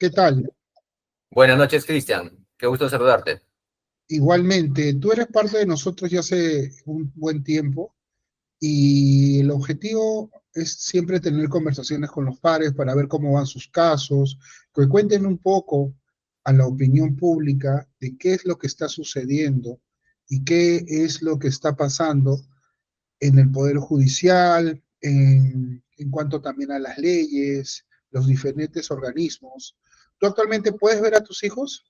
¿Qué tal? Buenas noches, Cristian. Qué gusto saludarte. Igualmente, tú eres parte de nosotros ya hace un buen tiempo y el objetivo es siempre tener conversaciones con los pares para ver cómo van sus casos, que cuenten un poco a la opinión pública de qué es lo que está sucediendo y qué es lo que está pasando en el Poder Judicial, en cuanto también a las leyes, los diferentes organismos. ¿Tú actualmente puedes ver a tus hijos?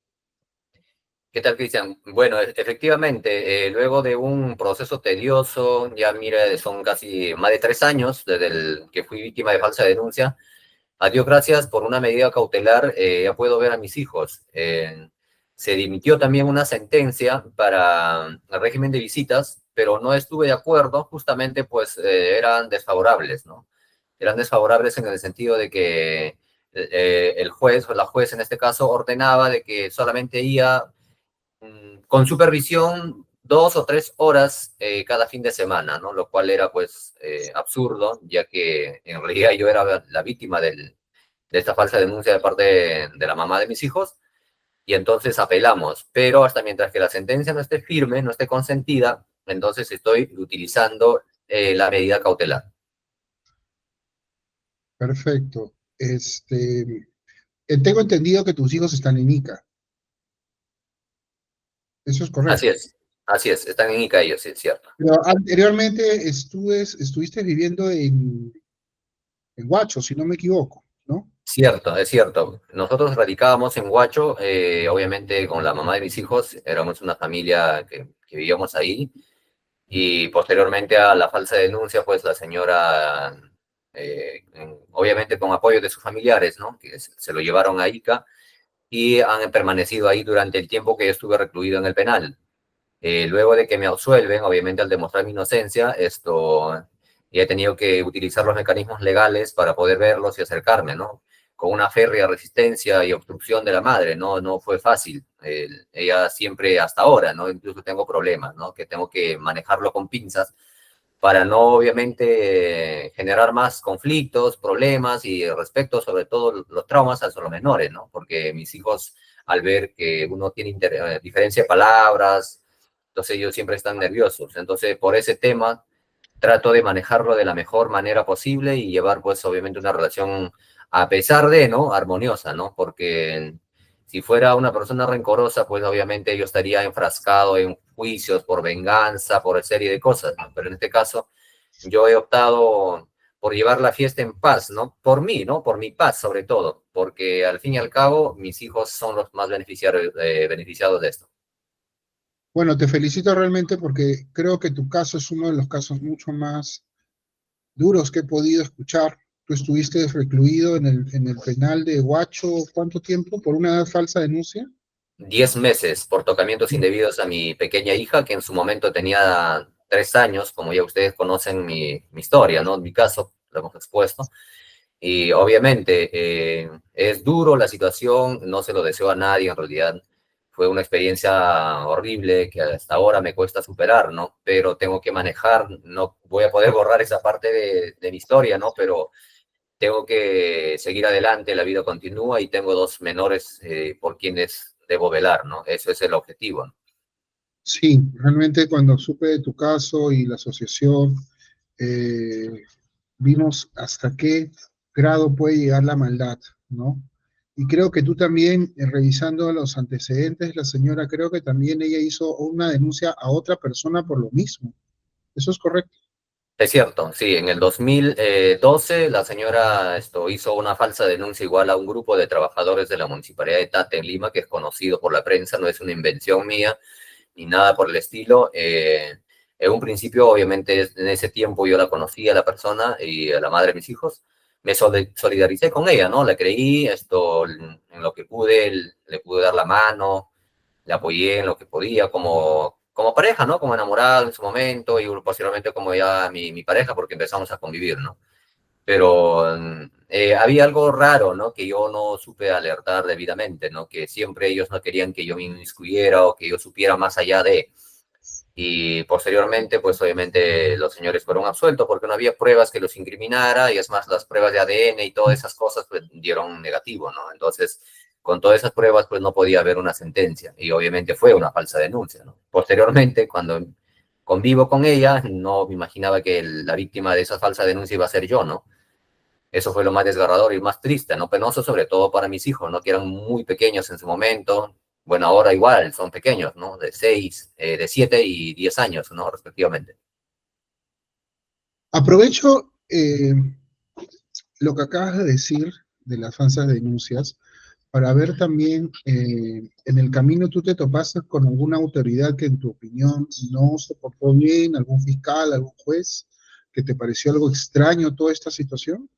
¿Qué tal, Cristian? Bueno, efectivamente, luego de un proceso tedioso, ya mira, son casi más de 3 años desde que fui víctima de falsa denuncia. A Dios gracias por una medida cautelar, ya puedo ver a mis hijos. Se dimitió también una sentencia para el régimen de visitas, pero no estuve de acuerdo, justamente pues eran desfavorables, ¿no? Eran desfavorables en el sentido de que el juez o la juez en este caso ordenaba de que solamente iba con supervisión 2 o 3 horas cada fin de semana, ¿no? Lo cual era pues absurdo, ya que en realidad yo era la víctima de esta falsa denuncia de parte de la mamá de mis hijos, y entonces apelamos, pero hasta mientras que la sentencia no esté firme, no esté consentida, entonces estoy utilizando la medida cautelar. Perfecto. Tengo entendido que tus hijos están en Ica. Eso es correcto. Así es, están en Ica ellos, sí, es cierto. Pero anteriormente estuviste viviendo en Huacho, si no me equivoco, ¿no? Cierto, es cierto. Nosotros radicábamos en Huacho, obviamente con la mamá de mis hijos, éramos una familia que vivíamos ahí, y posteriormente a la falsa denuncia, pues la señora, obviamente con apoyo de sus familiares, ¿no? Que se lo llevaron a Ica y han permanecido ahí durante el tiempo que yo estuve recluido en el penal. Luego de que me absuelven, obviamente al demostrar mi inocencia, y he tenido que utilizar los mecanismos legales para poder verlos y acercarme, ¿no? Con una férrea resistencia y obstrucción de la madre, no fue fácil. Ella siempre, hasta ahora, ¿no? Incluso tengo problemas, ¿no? Que tengo que manejarlo con pinzas para no, obviamente, generar más conflictos, problemas y respecto, sobre todo, los traumas hacia los menores, ¿no? Porque mis hijos, al ver que uno tiene diferencia de palabras, entonces ellos siempre están nerviosos. Entonces, por ese tema, trato de manejarlo de la mejor manera posible y llevar, pues, obviamente una relación, a pesar de, ¿no? Armoniosa, ¿no? Porque si fuera una persona rencorosa, pues obviamente yo estaría enfrascado en juicios por venganza, por serie de cosas, ¿no? Pero en este caso, yo he optado por llevar la fiesta en paz, ¿no? Por mí, ¿no? Por mi paz, sobre todo, porque al fin y al cabo, mis hijos son los más beneficiados de esto. Bueno, te felicito realmente porque creo que tu caso es uno de los casos mucho más duros que he podido escuchar. Tú estuviste recluido en el penal de Huacho, ¿cuánto tiempo? ¿Por una falsa denuncia? 10 meses por tocamientos indebidos a mi pequeña hija, que en su momento tenía 3 años, como ya ustedes conocen mi historia, ¿no? En mi caso, lo hemos expuesto. Y obviamente es duro la situación, no se lo deseo a nadie, en realidad fue una experiencia horrible que hasta ahora me cuesta superar, ¿no? Pero tengo que manejar, no voy a poder borrar esa parte de mi historia, ¿no? Pero tengo que seguir adelante, la vida continúa y tengo dos menores por quienes debo velar, ¿no? Eso es el objetivo, ¿no? Sí, realmente cuando supe de tu caso y la asociación, eh, vimos hasta qué grado puede llegar la maldad, ¿no? Y creo que tú también, revisando los antecedentes, la señora, creo que también ella hizo una denuncia a otra persona por lo mismo. ¿Eso es correcto? Es cierto, sí, en el 2012 la señora hizo una falsa denuncia igual a un grupo de trabajadores de la Municipalidad de Tata en Lima, que es conocido por la prensa, no es una invención mía ni nada por el estilo. En un principio, obviamente, en ese tiempo yo la conocía a la persona y a la madre de mis hijos. Me solidaricé con ella, ¿no? La creí, en lo que pude, le pude dar la mano, le apoyé en lo que podía, como pareja, ¿no? Como enamorado en su momento y posteriormente como ya mi pareja, porque empezamos a convivir, ¿no? Pero había algo raro, ¿no? Que yo no supe alertar debidamente, ¿no? Que siempre ellos no querían que yo me inmiscuyera o que yo supiera más allá de. Y posteriormente, pues obviamente los señores fueron absueltos porque no había pruebas que los incriminara, y es más, las pruebas de ADN y todas esas cosas pues dieron negativo, ¿no? Entonces, con todas esas pruebas, pues no podía haber una sentencia. Y obviamente fue una falsa denuncia, ¿no? Posteriormente, cuando convivo con ella, no me imaginaba que la víctima de esa falsa denuncia iba a ser yo, ¿no? Eso fue lo más desgarrador y más triste, ¿no? Penoso sobre todo para mis hijos, ¿no? Que eran muy pequeños en su momento. Bueno, ahora igual, son pequeños, ¿no? De 6, de 7 y 10 años, ¿no? Respectivamente. Aprovecho lo que acabas de decir de las falsas denuncias para ver también en el camino tú te topaste con alguna autoridad que en tu opinión no se portó bien, algún fiscal, algún juez, que te pareció algo extraño toda esta situación.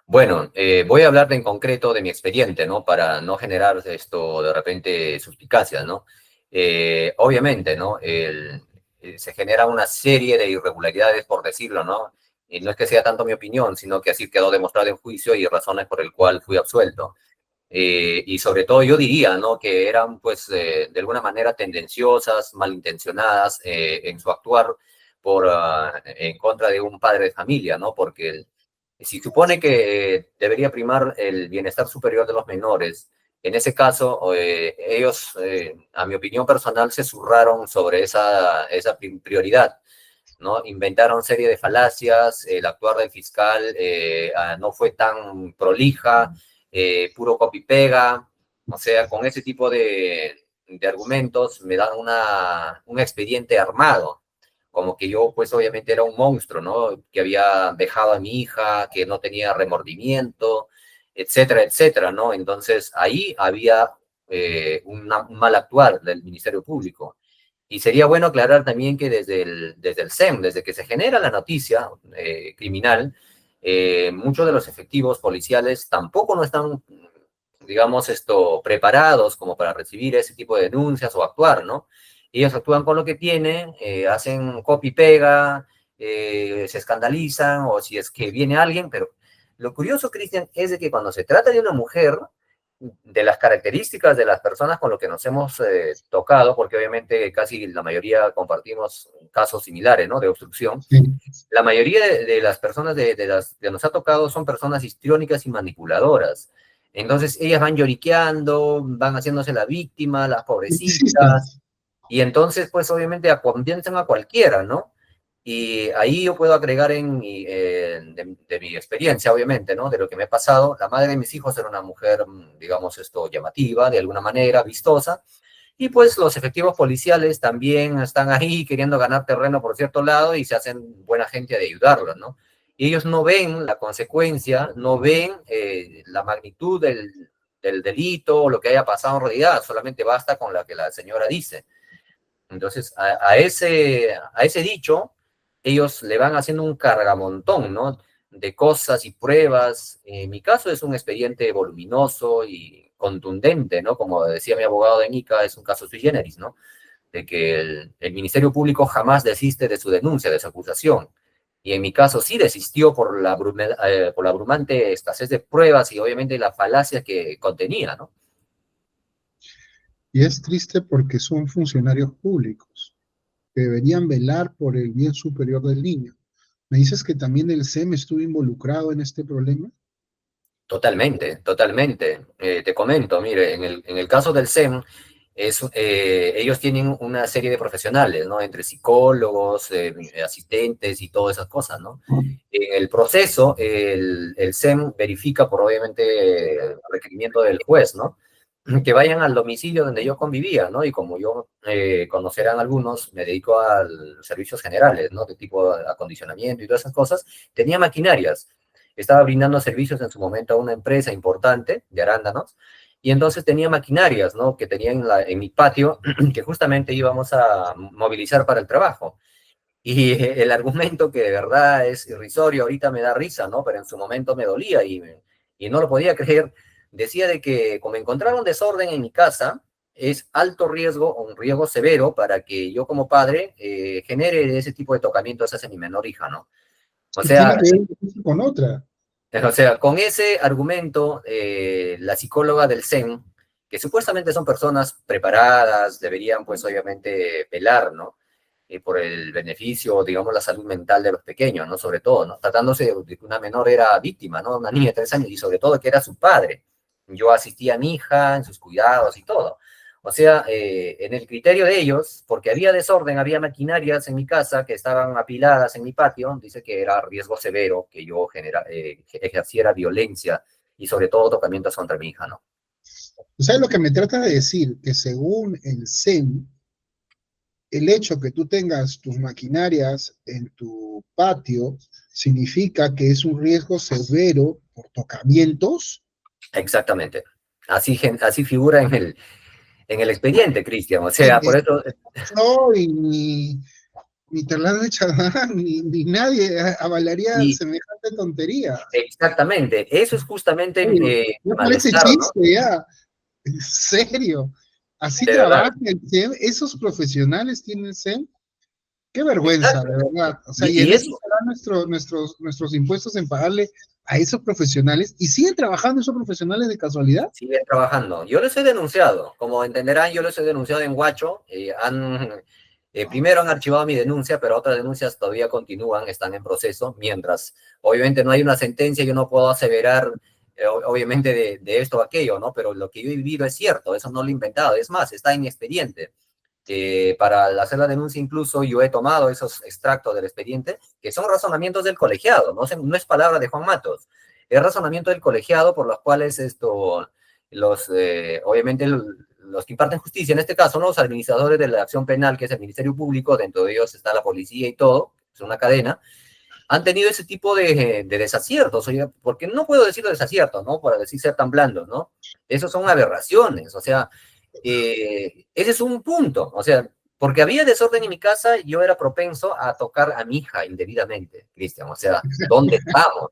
Bueno, voy a hablar en concreto de mi expediente, ¿no? Para no generar esto de repente suspicacias, ¿no? Obviamente, ¿no? Se genera una serie de irregularidades, por decirlo, ¿no? Y no es que sea tanto mi opinión, sino que así quedó demostrado en juicio y razones por el cual fui absuelto. Y sobre todo yo diría, ¿no? Que eran, pues, de alguna manera tendenciosas, malintencionadas en su actuar en contra de un padre de familia, ¿no? Porque si supone que debería primar el bienestar superior de los menores, en ese caso, ellos, a mi opinión personal, se zurraron sobre esa prioridad, ¿no? Inventaron serie de falacias, el actuar del fiscal no fue tan prolija, puro copy-pega, o sea, con ese tipo de argumentos me dan un expediente armado, como que yo, pues obviamente era un monstruo, ¿no? Que había dejado a mi hija, que no tenía remordimiento, etcétera, etcétera, ¿no? Entonces ahí había un mal actuar del Ministerio Público. Y sería bueno aclarar también que desde el SEM, desde que se genera la noticia criminal, muchos de los efectivos policiales tampoco no están, digamos, preparados como para recibir ese tipo de denuncias o actuar, ¿no? Ellos actúan con lo que tienen, hacen copy-pega, se escandalizan o si es que viene alguien, pero lo curioso, Cristian, es de que cuando se trata de una mujer, de las características de las personas con lo que nos hemos tocado, porque obviamente casi la mayoría compartimos casos similares, ¿no? De obstrucción. Sí, La mayoría de las personas de las que nos ha tocado son personas histriónicas y manipuladoras. Entonces ellas van lloriqueando, van haciéndose la víctima, las pobrecitas, narcisistas. y entonces pues obviamente convencen a cualquiera, ¿no? Y ahí yo puedo agregar de mi experiencia, obviamente, ¿no? De lo que me ha pasado. La madre de mis hijos era una mujer, digamos, llamativa, de alguna manera, vistosa. Y pues los efectivos policiales también están ahí queriendo ganar terreno por cierto lado y se hacen buena gente de ayudarlos, ¿no? Y ellos no ven la consecuencia, no ven la magnitud del delito o lo que haya pasado en realidad, solamente basta con la que la señora dice. Entonces, a ese dicho, ellos le van haciendo un cargamontón, ¿no? De cosas y pruebas. En mi caso es un expediente voluminoso y contundente, ¿no? Como decía mi abogado de Nica, es un caso sui generis, ¿no? De que el Ministerio Público jamás desiste de su denuncia, de su acusación. Y en mi caso sí desistió por la abrumante escasez de pruebas y obviamente la falacia que contenía, ¿no? Y es triste porque son funcionarios públicos que deberían velar por el bien superior del niño. ¿Me dices que también el SEM estuvo involucrado en este problema? Totalmente, totalmente. Te comento, mire, en el caso del SEM, ellos tienen una serie de profesionales, ¿no? Entre psicólogos, asistentes y todas esas cosas, ¿no? En el proceso, el SEM verifica por obviamente requerimiento del juez, ¿no? Que vayan al domicilio donde yo convivía, ¿no? Y como yo conocerán algunos, me dedico a servicios generales, ¿no? De tipo acondicionamiento y todas esas cosas, tenía maquinarias. Estaba brindando servicios en su momento a una empresa importante de arándanos, y entonces tenía maquinarias, ¿no? Que tenía en mi patio, que justamente íbamos a movilizar para el trabajo. Y el argumento que de verdad es irrisorio, ahorita me da risa, ¿no? Pero en su momento me dolía y no lo podía creer. Decía de que como encontraron desorden en mi casa, es alto riesgo o un riesgo severo para que yo como padre genere ese tipo de tocamientos hacia mi menor hija, ¿no? O ¿Qué tiene sea, que ver una cosa con otra? con ese argumento, la psicóloga del SEM, que supuestamente son personas preparadas, deberían pues obviamente velar, ¿no? Por el beneficio, digamos, la salud mental de los pequeños, ¿no? Sobre todo, ¿no? Tratándose de que una menor era víctima, ¿no? Una niña de 3 años y sobre todo que era su padre. yo asistía a mi hija en sus cuidados y todo. O sea, en el criterio de ellos, porque había desorden, había maquinarias en mi casa que estaban apiladas en mi patio, dice que era riesgo severo que yo ejerciera violencia y sobre todo tocamientos contra mi hija, ¿no? ¿Sabes lo que me trata de decir? Que según el CEN, el hecho que tú tengas tus maquinarias en tu patio significa que es un riesgo severo por tocamientos. Exactamente. Así figura en el expediente, Cristian. O Y sea, por eso. Freud, ni Terlano de Chardin, ni nadie avalaría Y semejante tontería. exactamente, eso es justamente Oye, ya parece malestar, ¿no? chiste, ya. En serio. Así De verdad. trabaja el CEN, esos profesionales tienen CEN. Qué vergüenza, Exacto. de verdad. O sea, y Y en eso eso serán nuestros impuestos en pagarle a esos profesionales. ¿Y siguen trabajando esos profesionales de casualidad? sigue trabajando. Yo les he denunciado, como entenderán, yo les he denunciado en Huacho. Primero han archivado mi denuncia, pero otras denuncias todavía continúan, están en proceso, mientras obviamente no hay una sentencia, yo no puedo aseverar, obviamente, de esto o aquello, ¿no? Pero lo que yo he vivido es cierto, eso no lo he inventado, es más, está en mi expediente. Para hacer la denuncia incluso yo he tomado esos extractos del expediente, que son razonamientos del colegiado, no es palabra de Juan Matos, es razonamiento del colegiado por los cuales obviamente los que imparten justicia, en este caso, ¿no? Los administradores de la acción penal, que es el Ministerio Público, dentro de ellos está la policía y todo, es una cadena, han tenido ese tipo de desaciertos, oye, porque no puedo decirlo desaciertos, ¿no? Para decir ser tan blandos, ¿no? Esos son aberraciones, o sea, ese es un punto, o sea, porque había desorden en mi casa, yo era propenso a tocar a mi hija indebidamente, Cristian, o sea, ¿dónde estamos?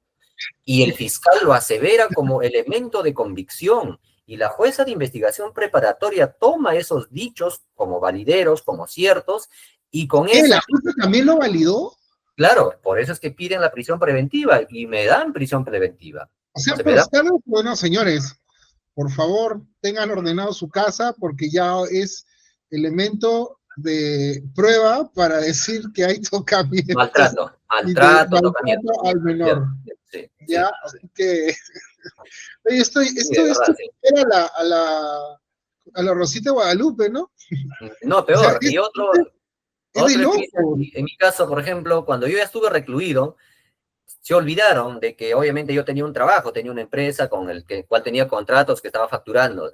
Y el fiscal lo asevera como elemento de convicción, y la jueza de investigación preparatoria toma esos dichos como valideros, como ciertos, y con ¿Qué? ¿La esa, jueza también lo validó? claro, por eso es que piden la prisión preventiva, y me dan prisión preventiva, O o sea, sea, me pero dan, están, bueno, señores, por favor, tengan ordenado su casa porque ya es elemento de prueba para decir que hay tocamientos y de maltrato, tocamiento, maltrato al menor. sí, Ya, sí, así que oye, sí, de esto verdad, sí. era a la Rosita de Guadalupe, ¿no? No, O sea, peor. Y es de otro Cristian, loco. en mi caso, por ejemplo, cuando yo ya estuve recluido, se olvidaron de que obviamente yo tenía un trabajo, tenía una empresa con cual tenía contratos que estaba facturando.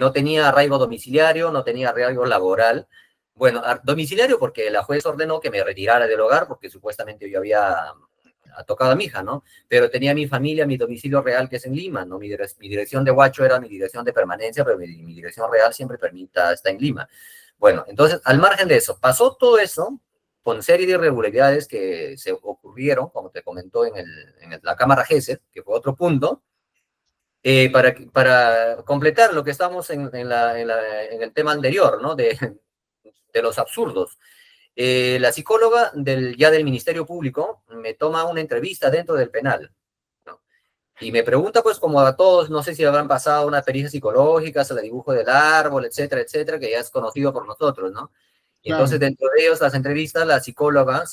No tenía arraigo domiciliario, no tenía arraigo laboral. Bueno, domiciliario porque la juez ordenó que me retirara del hogar porque supuestamente yo había tocado a mi hija, ¿no? Pero tenía mi familia, mi domicilio real que es en Lima, ¿no? Mi dirección de Huacho era mi dirección de permanencia, pero mi dirección real siempre está en Lima. Bueno, entonces, al margen de eso, pasó todo eso con serie de irregularidades que se ocurrieron, como te comentó la Cámara GESEL, que fue otro punto, para completar lo que estamos en el tema anterior, ¿no? De los absurdos. La psicóloga ya del Ministerio Público me toma una entrevista dentro del penal, ¿no? Y me pregunta, pues, como a todos, no sé si habrán pasado una pericia psicológica, el dibujo del árbol, etcétera, que ya es conocido por nosotros, ¿no? Y entonces, Claro. dentro de ellos, las entrevistas, la psicóloga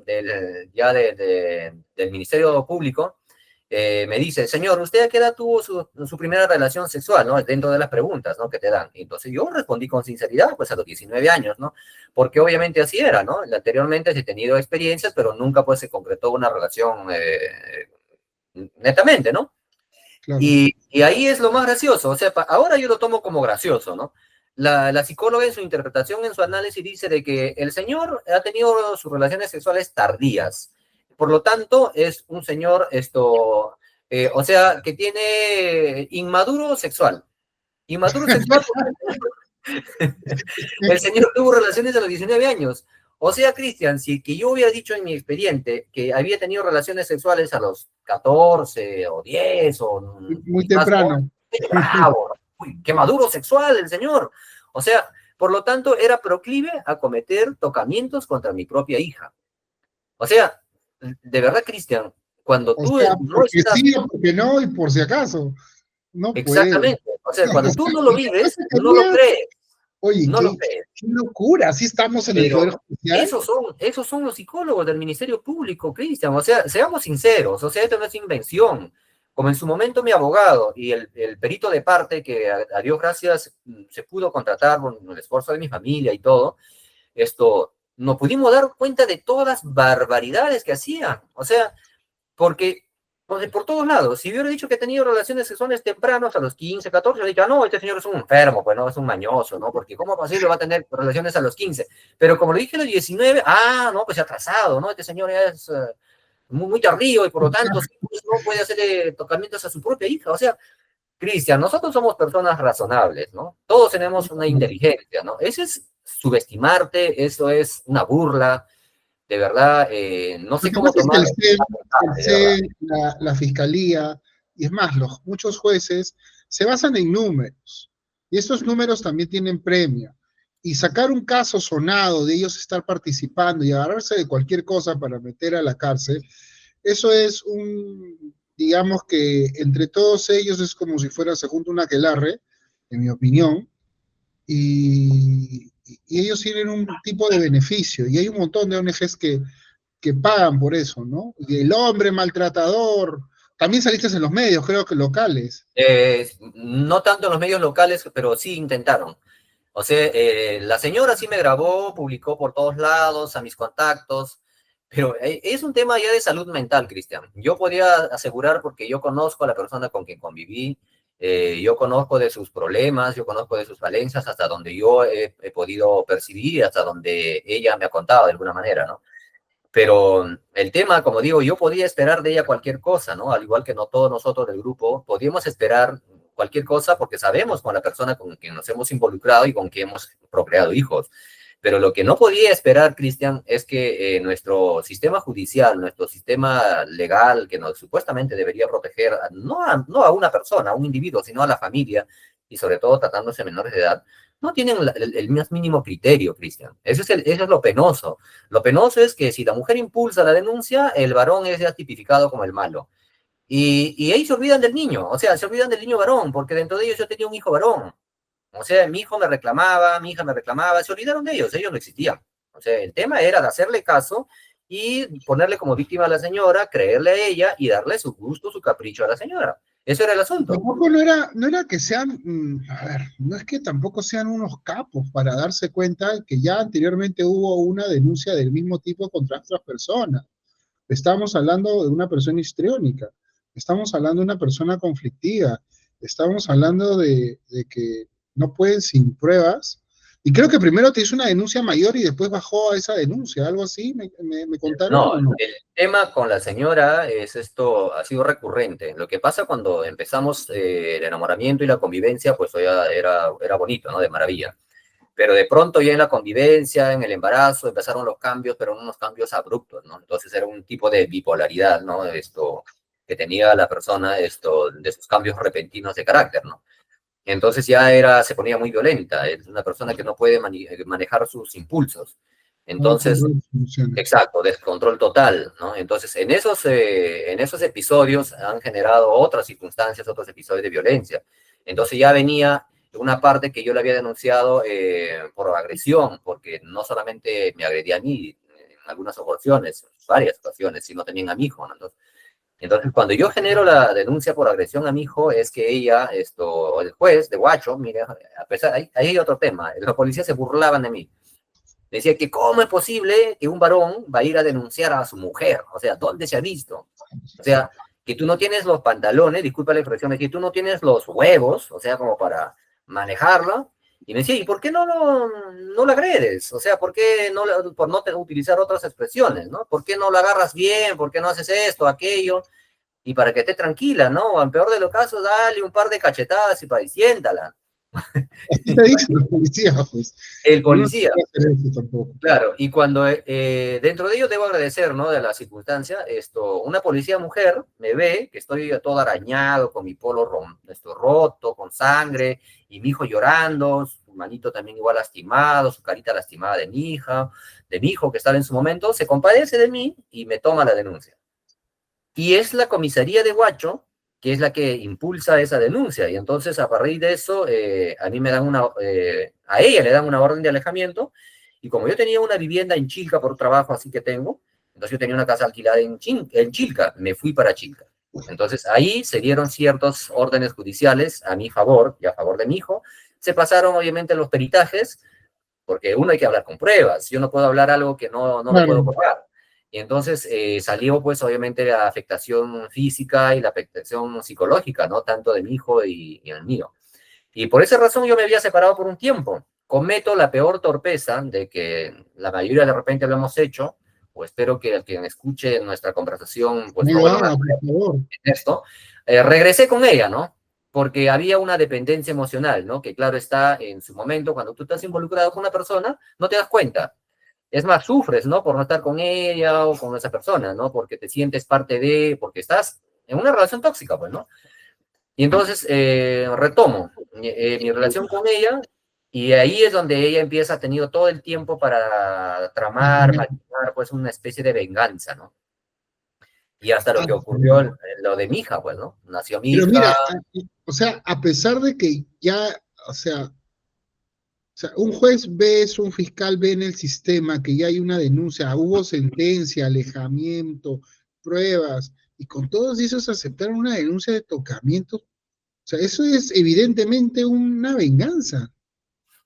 del Ministerio Público, me dice, señor, ¿usted a qué edad tuvo su primera relación sexual, ¿no? Dentro de las preguntas, ¿no? Que te dan. Y entonces yo respondí con sinceridad, pues a los 19 años, ¿no? Porque obviamente así era, ¿no? Anteriormente he tenido experiencias, pero nunca pues se concretó una relación netamente, ¿no? Claro. Y ahí es lo más gracioso, o sea, ahora yo lo tomo como gracioso, ¿no? La psicóloga en su interpretación, en su análisis, dice de que el señor ha tenido sus relaciones sexuales tardías, por lo tanto es un señor, o sea, que tiene inmaduro sexual. Inmaduro sexual porque el señor tuvo relaciones a los 19 años. O sea, Cristian, si que yo hubiera dicho en mi expediente que había tenido relaciones sexuales a los 14 o 10 o Muy más temprano. bravo, uy, qué maduro sexual el señor. O sea, por lo tanto, era proclive a cometer tocamientos contra mi propia hija. O sea, de verdad, Cristian, cuando O tú sea, no porque estás sí o porque no y por si acaso. No puede. exactamente, o sea, O cuando tú sea, no lo ¿y qué vives, pasa no lo tenía? crees, Oye, no lo crees. qué locura. Así estamos en el Poder Pero Judicial. esos son los psicólogos del Ministerio Público, Cristian. O sea, seamos sinceros, o sea, esto no es invención. como en su momento mi abogado y el perito de parte, que a Dios gracias se pudo contratar con el esfuerzo de mi familia y todo, nos pudimos dar cuenta de todas las barbaridades que hacían. O sea, porque por todos lados, si hubiera dicho que he tenido relaciones sexuales tempranos a los 15, 14, yo diría, no, este señor es un enfermo, pues no, es un mañoso, ¿no? Porque ¿cómo posible va a tener relaciones a los 15? Pero como lo dije a los 19, no, pues se ha atrasado, ¿no? Este señor ya es muy tardío y por lo tanto sí, pues, no puede hacerle tocamientos a su propia hija. O sea, Cristian, nosotros somos personas razonables, ¿no? Todos tenemos una inteligencia, ¿no? Eso es subestimarte, eso es una burla, de verdad, no Lo sé que cómo pasa es que tomar el de verdad. CEN, la fiscalía, y es más, muchos jueces se basan en números, y estos números también tienen premio. Y sacar un caso sonado de ellos estar participando y agarrarse de cualquier cosa para meter a la cárcel, eso es digamos que entre todos ellos es como si fuera, se junta un aquelarre, en mi opinión, y ellos tienen un tipo de beneficio, y hay un montón de ONGs que pagan por eso, ¿no? Y el hombre maltratador, también saliste en los medios, creo que locales. No tanto en los medios locales, pero sí intentaron. O sea, la señora sí me grabó, publicó por todos lados a mis contactos, pero es un tema ya de salud mental, Cristian. Yo podría asegurar, porque yo conozco a la persona con quien conviví, yo conozco de sus problemas, yo conozco de sus falencias, hasta donde yo he podido percibir, hasta donde ella me ha contado de alguna manera, ¿no? Pero el tema, como digo, yo podía esperar de ella cualquier cosa, ¿no? Al igual que no todos nosotros del grupo, podíamos esperar cualquier cosa porque sabemos con la persona con quien nos hemos involucrado y con quien hemos procreado hijos. Pero lo que no podía esperar, Cristian, es que nuestro sistema judicial, nuestro sistema legal, que nos supuestamente debería proteger no a una persona, a un individuo, sino a la familia, y sobre todo tratándose de menores de edad, no tienen el más mínimo criterio, Cristian. Eso es lo penoso. Lo penoso es que si la mujer impulsa la denuncia, el varón es ya tipificado como el malo. Y ahí se olvidan del niño, o sea, se olvidan del niño varón, porque dentro de ellos yo tenía un hijo varón. O sea, mi hijo me reclamaba, mi hija me reclamaba, se olvidaron de ellos no existían. O sea, el tema era de hacerle caso y ponerle como víctima a la señora, creerle a ella y darle su gusto, su capricho a la señora. Eso era el asunto. Tampoco no era que sean, a ver, no es que tampoco sean unos capos para darse cuenta que ya anteriormente hubo una denuncia del mismo tipo contra otras personas. Estamos hablando de una persona histriónica, estamos hablando de una persona conflictiva, estamos hablando de que no pueden sin pruebas. Y creo que primero te hizo una denuncia mayor y después bajó a esa denuncia, algo así, me contaron No, o no. el tema con la señora es esto, ha sido recurrente. Lo que pasa cuando empezamos el enamoramiento y la convivencia, pues ya era bonito, ¿no? De maravilla. Pero de pronto ya en la convivencia, en el embarazo, empezaron los cambios, pero unos cambios abruptos, ¿no? Entonces era un tipo de bipolaridad, ¿no? Que tenía la persona, de sus cambios repentinos de carácter, ¿no? Entonces se ponía muy violenta, es una persona que no puede manejar sus impulsos. No, Entonces, control de emociones. exacto, descontrol total, ¿no? Entonces, en esos episodios han generado otras circunstancias, otros episodios de violencia. Entonces ya venía una parte que yo le había denunciado por agresión, porque no solamente me agredía a mí en algunas ocasiones, varias ocasiones, sino también a mi hijo, ¿no? Entonces, cuando yo genero la denuncia por agresión a mi hijo, es que ella, el juez de Huacho, mire, a pesar, ahí hay otro tema, los policías se burlaban de mí. Decía que cómo es posible que un varón va a ir a denunciar a su mujer. O sea, ¿dónde se ha visto? O sea, que tú no tienes los pantalones, disculpa la expresión, es que tú no tienes los huevos, o sea, como para manejarlo. Y me decía, ¿y por qué no lo agredes? O sea, ¿por qué por no utilizar otras expresiones, ¿no? ¿Por qué no lo agarras bien? ¿Por qué no haces esto, aquello? Y para que esté tranquila, ¿no? O en peor de los casos, dale un par de cachetadas y para siéntala. Así te dicen los policías, pues. El Uno no policía. puede hacer eso tampoco. Claro, y cuando dentro de ello debo agradecer, ¿no? De la circunstancia, una policía mujer me ve que estoy todo arañado, con mi polo roto, con sangre, y mi hijo llorando, su manito también igual lastimado, su carita lastimada de mi hija, de mi hijo que estaba en su momento, se compadece de mí y me toma la denuncia. Y es la comisaría de Huacho que es la que impulsa esa denuncia, y entonces a partir de eso, a mí me dan a ella le dan una orden de alejamiento. Y como yo tenía una vivienda en Chilca por trabajo, así que entonces yo tenía una casa alquilada en Chilca, me fui para Chilca. Entonces ahí se dieron ciertos órdenes judiciales a mi favor y a favor de mi hijo. Se pasaron obviamente los peritajes, porque uno hay que hablar con pruebas. Yo no puedo hablar algo que no lo puedo Claro. probar. Y entonces salió pues obviamente la afectación física y la afectación psicológica, ¿no? Tanto de mi hijo y el mío. Y por esa razón yo me había separado por un tiempo. Cometo la peor torpeza de que la mayoría de repente lo hemos hecho, o espero que el quien escuche nuestra conversación, pues No no lo vuelva a haga, por favor. esto. Regresé con ella, ¿no? Porque había una dependencia emocional, ¿no? Que claro está en su momento, cuando tú estás involucrado con una persona, no te das cuenta. Es más, sufres, ¿no? Por no estar con ella o con esa persona, ¿no? Porque te sientes parte de, porque estás en una relación tóxica, pues, ¿no? Y entonces retomo mi relación con ella y ahí es donde ella empieza, ha tenido todo el tiempo para tramar, maquinar, pues una especie de venganza, ¿no? Y hasta lo Ah, que ocurrió, lo de mi hija, pues, ¿no? Nació mi pero hija. mira, o sea, a pesar de que ya, o sea, un juez ve eso, un fiscal ve en el sistema que ya hay una denuncia, hubo sentencia, alejamiento, pruebas, y con todos esos aceptaron una denuncia de tocamiento. O sea, eso es evidentemente una venganza.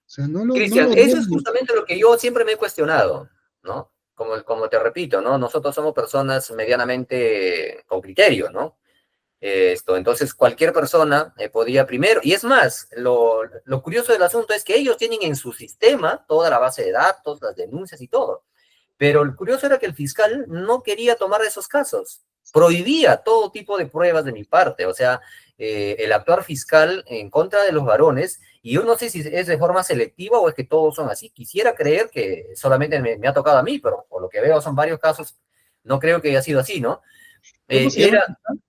O sea, no Cristian, lo eso es niego. justamente lo que yo siempre me he cuestionado, ¿no? Como te repito, ¿no? Nosotros somos personas medianamente con criterio, ¿no? Entonces, cualquier persona podía primero, y es más, lo curioso del asunto es que ellos tienen en su sistema toda la base de datos, las denuncias y todo. Pero el curioso era que el fiscal no quería tomar esos casos, prohibía todo tipo de pruebas de mi parte, o sea, el actuar fiscal en contra de los varones, y yo no sé si es de forma selectiva o es que todos son así. Quisiera creer que solamente me ha tocado a mí, pero por lo que veo son varios casos, no creo que haya sido así, ¿no? ¿Cómo se llama el Era fiscal?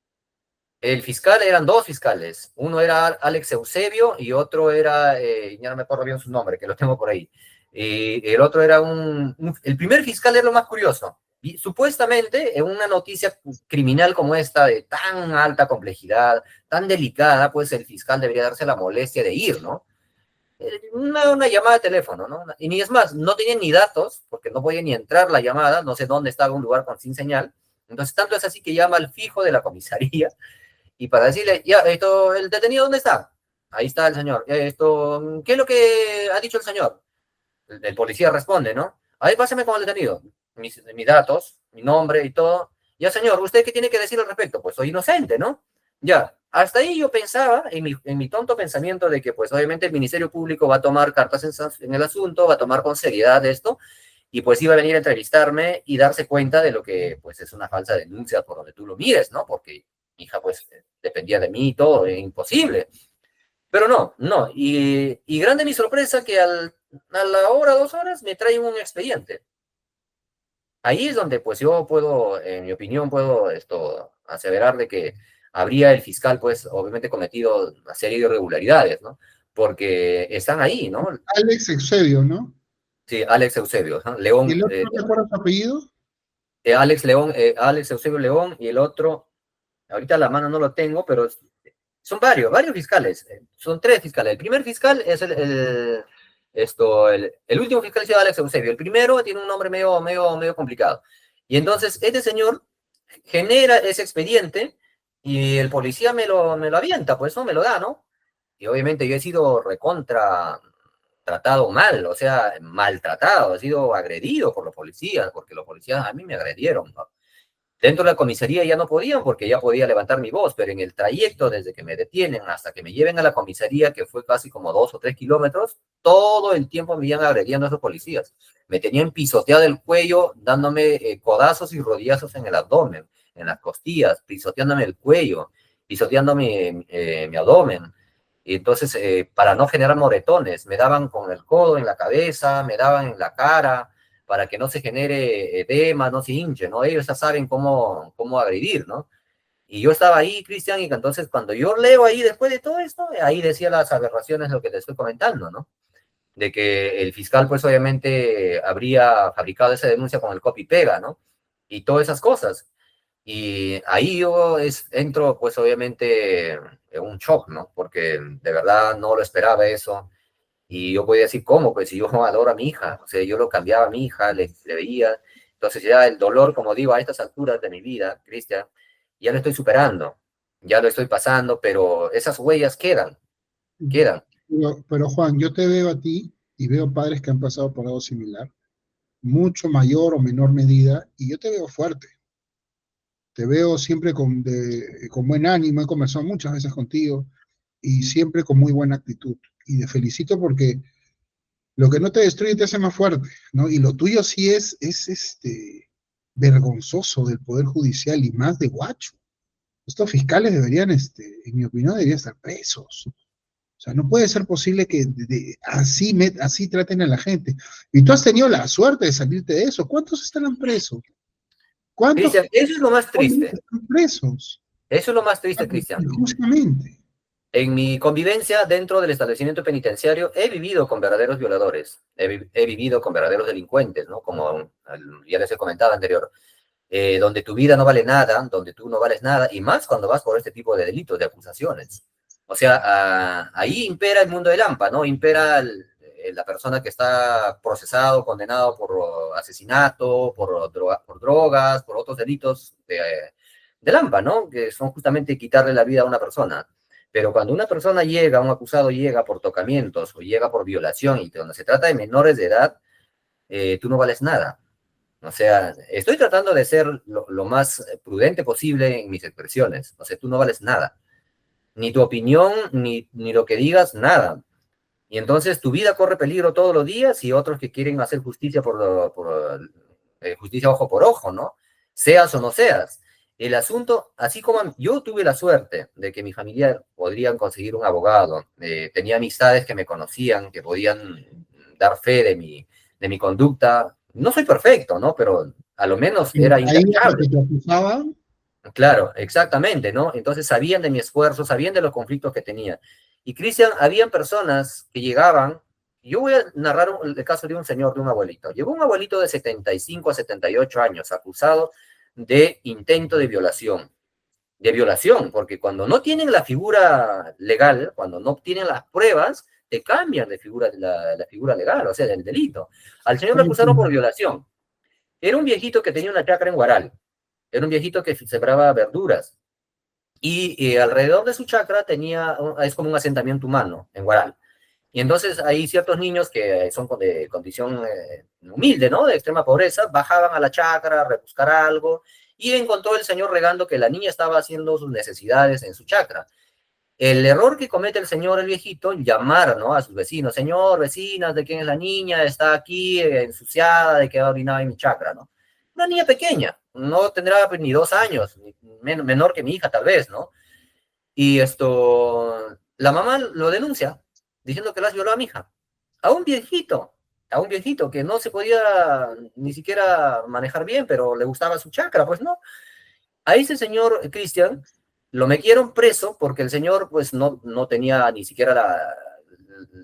el fiscal, eran dos fiscales, uno era Alex Eusebio y otro era, ya no me acuerdo bien su nombre, que lo tengo por ahí. Y el otro era el primer fiscal es lo más curioso. Y supuestamente en una noticia criminal como esta, de tan alta complejidad, tan delicada, pues el fiscal debería darse la molestia de ir, ¿no? Una llamada de teléfono, ¿no? Y ni es más, no tenía ni datos, porque no podía ni entrar la llamada, no sé dónde estaba un lugar sin señal. Entonces, tanto es así que llama al fijo de la comisaría y para decirle, ya, ¿el detenido dónde está? Ahí está el señor. ¿Qué es lo que ha dicho el señor? El policía responde, ¿no? Ahí pásame con el detenido. Mis datos, mi nombre y todo. Ya, señor, ¿usted qué tiene que decir al respecto? Pues soy inocente, ¿no? Ya, hasta ahí yo pensaba, en mi tonto pensamiento de que, pues obviamente el Ministerio Público va a tomar cartas en el asunto, va a tomar con seriedad esto, y pues iba a venir a entrevistarme y darse cuenta de lo que, pues, es una falsa denuncia por donde tú lo mires, ¿no? Porque mi hija, pues, dependía de mí y todo, es imposible. Pero no. Y grande mi sorpresa que a la hora, 2 horas, me traen un expediente. Ahí es donde, pues, yo puedo, en mi opinión, puedo aseverar de que habría el fiscal, pues, obviamente cometido una serie de irregularidades, ¿no? Porque están ahí, ¿no? Alex Eusebio, ¿no? Sí, Alex Eusebio, ¿no? ¿Y León, el otro no te acuerdas su apellido? Alex León, Alex Eusebio León, y el otro, ahorita a la mano no lo tengo, pero son varios fiscales, son tres fiscales. El primer fiscal es el último fiscal se llama Alex Eusebio. El primero tiene un nombre medio complicado. Y entonces este señor genera ese expediente y el policía me lo avienta, pues no me lo da, ¿no? Y obviamente yo he sido recontra tratado mal, o sea, maltratado, he sido agredido por los policías, porque los policías a mí me agredieron, ¿no? Dentro de la comisaría ya no podían porque ya podía levantar mi voz, pero en el trayecto desde que me detienen hasta que me lleven a la comisaría, que fue casi como 2 o 3 kilómetros, todo el tiempo me iban agrediendo esos policías. Me tenían pisoteado el cuello, dándome codazos y rodillazos en el abdomen, en las costillas, pisoteándome el cuello, pisoteándome mi abdomen. Y entonces, para no generar moretones, me daban con el codo en la cabeza, me daban en la cara, para que no se genere edema, no se hinche, ¿no? Ellos ya saben cómo agredir, ¿no? Y yo estaba ahí, Cristian, y entonces cuando yo leo ahí después de todo esto, ahí decía las aberraciones, lo que te estoy comentando, ¿no? De que el fiscal, pues obviamente habría fabricado esa denuncia con el copy-pega, ¿no? Y todas esas cosas. Y ahí yo entro, pues obviamente, en un shock, ¿no? Porque de verdad no lo esperaba eso. Y yo podía decir, ¿cómo? Pues si yo adoro a mi hija, o sea, yo lo cambiaba a mi hija, le veía. Entonces ya el dolor, como digo, a estas alturas de mi vida, Cristian, ya lo estoy superando, ya lo estoy pasando, pero esas huellas quedan, quedan. Pero, Juan, yo te veo a ti y veo padres que han pasado por algo similar, mucho mayor o menor medida, y yo te veo fuerte, te veo siempre con buen ánimo, he conversado muchas veces contigo y siempre con muy buena actitud. Y te felicito porque lo que no te destruye te hace más fuerte, ¿no? Y lo tuyo sí es vergonzoso del Poder Judicial y más de Guacho. Estos fiscales deberían, en mi opinión, deberían estar presos. O sea, no puede ser posible que así traten a la gente. Y tú has tenido la suerte de salirte de eso. ¿Cuántos estarán presos? ¿Cuántos Cristian, eso es lo más triste. están presos? Eso es lo más triste, Cristian. Justamente. En mi convivencia dentro del establecimiento penitenciario he vivido con verdaderos violadores, he vivido con verdaderos delincuentes, ¿no? Como ya les he comentado anterior, donde tu vida no vale nada, donde tú no vales nada, y más cuando vas por este tipo de delitos, de acusaciones. O sea, ahí impera el mundo del AMPA, ¿no? Impera la persona que está procesado, condenado por asesinato, por drogas, por otros delitos del AMPA, ¿no? Que son justamente quitarle la vida a una persona. Pero cuando una persona llega, un acusado llega por tocamientos o llega por violación y donde se trata de menores de edad, tú no vales nada. O sea, estoy tratando de ser lo más prudente posible en mis expresiones. O sea, tú no vales nada. Ni tu opinión, ni lo que digas, nada. Y entonces tu vida corre peligro todos los días y otros que quieren hacer justicia justicia ojo por ojo, ¿no? Seas o no seas. El asunto, así como yo tuve la suerte de que mi familia podrían conseguir un abogado, tenía amistades que me conocían, que podían dar fe de mi conducta. No soy perfecto, ¿no? Pero a lo menos Pero era ahí a lo intachable. que te acusaban, Claro, exactamente, ¿no? Entonces sabían de mi esfuerzo, sabían de los conflictos que tenía. Y Cristian, habían personas que llegaban, yo voy a narrar el caso de un señor, de un abuelito. Llegó un abuelito de 75 a 78 años, acusado de intento de violación, porque cuando no tienen la figura legal, cuando no tienen las pruebas, te cambian de figura, la figura legal, o sea, del delito. Al señor le acusaron por violación. Era un viejito que tenía una chacra en Huaral. Era un viejito que sembraba verduras. Y alrededor de su chacra es como un asentamiento humano en Huaral. Y entonces hay ciertos niños que son de condición humilde, ¿no? De extrema pobreza, bajaban a la chacra a rebuscar algo y encontró el señor regando que la niña estaba haciendo sus necesidades en su chacra. El error que comete el señor, el viejito, llamar, ¿no? A sus vecinos, señor, vecinas, ¿de quién es la niña? Está aquí ensuciada, de que ha orinado en mi chacra, ¿no? Una niña pequeña, no tendrá pues, ni 2 años, menor que mi hija tal vez, ¿no? Y la mamá lo denuncia, diciendo que las violó a mi hija. A a un viejito que no se podía ni siquiera manejar bien, pero le gustaba su chakra, pues no. A ese señor Cristian lo metieron preso porque el señor pues no tenía ni siquiera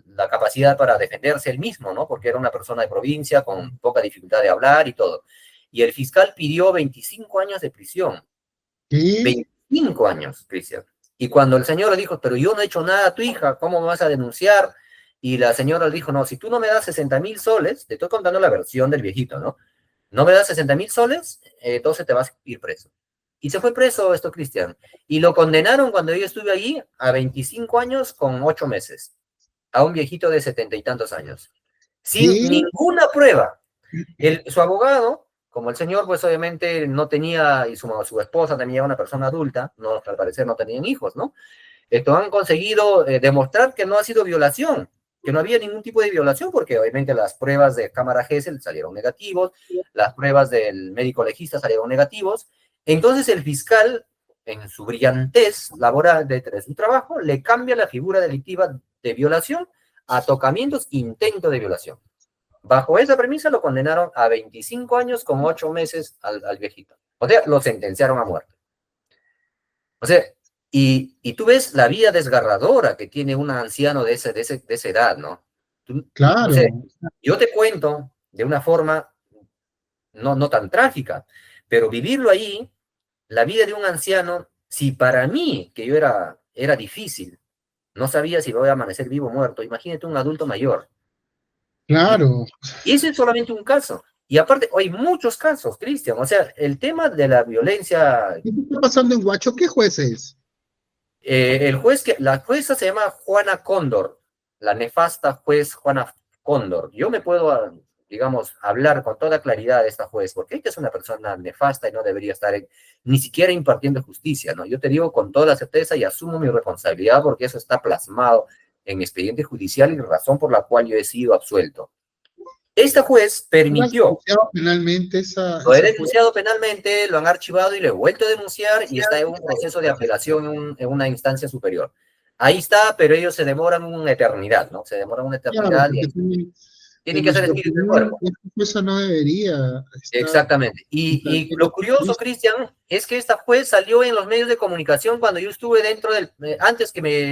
la capacidad para defenderse él mismo, ¿no? Porque era una persona de provincia con poca dificultad de hablar y todo. Y el fiscal pidió 25 años de prisión. ¿qué? 25 años, Cristian. Y cuando el señor le dijo, pero yo no he hecho nada a tu hija, ¿cómo me vas a denunciar? Y la señora le dijo, no, si tú no me das 60.000 soles, te estoy contando la versión del viejito, ¿no? No me das 60.000 soles, entonces te vas a ir preso. Y se fue preso Cristian. Y lo condenaron cuando yo estuve allí a 25 años con 8 meses, a un viejito de 70 y tantos años, sin ¿Qué? ninguna prueba. Su abogado, como el señor, pues obviamente no tenía, y su esposa también era una persona adulta, no, al parecer no tenían hijos, ¿no? Esto han conseguido demostrar que no ha sido violación, que no había ningún tipo de violación, porque obviamente las pruebas de cámara GESEL salieron negativos, las pruebas del médico legista salieron negativos. Entonces el fiscal, en su brillantez laboral de su trabajo, le cambia la figura delictiva de violación a tocamientos, intento de violación. Bajo esa premisa lo condenaron a 25 años con 8 meses al viejito. O sea, lo sentenciaron a muerte. O sea, y tú ves la vida desgarradora que tiene un anciano de esa edad, ¿no? No sé, Claro, yo te cuento de una forma no tan trágica, pero vivirlo ahí, la vida de un anciano, si para mí, que yo era difícil, no sabía si voy a amanecer vivo o muerto, imagínate un adulto mayor. Y, claro. y ese es solamente un caso. Y aparte, hay muchos casos, Cristian, o sea, el tema de la violencia, ¿Qué está pasando en Huacho? ¿Qué juez es? la jueza se llama Juana Cóndor, la nefasta juez Juana Cóndor. Yo me puedo, digamos, hablar con toda claridad de esta juez, porque ella es una persona nefasta y no debería estar ni siquiera impartiendo justicia, ¿no? Yo te digo con toda certeza y asumo mi responsabilidad porque eso está plasmado en mi expediente judicial y razón por la cual yo he sido absuelto. Esta juez ¿Tú has permitió. denunciado penalmente Lo he esa juez? denunciado penalmente, lo han archivado y lo he vuelto a denunciar y está en un proceso de apelación en una instancia superior. Ahí está, pero ellos se demoran una eternidad, ¿no? Se demoran una Claro, eternidad porque y tiene, tienen en que hacer nuestra espíritu de opinión, cuerpo. esta jueza no debería estar Exactamente. Y lo curioso, Cristian, es que esta juez salió en los medios de comunicación cuando yo estuve dentro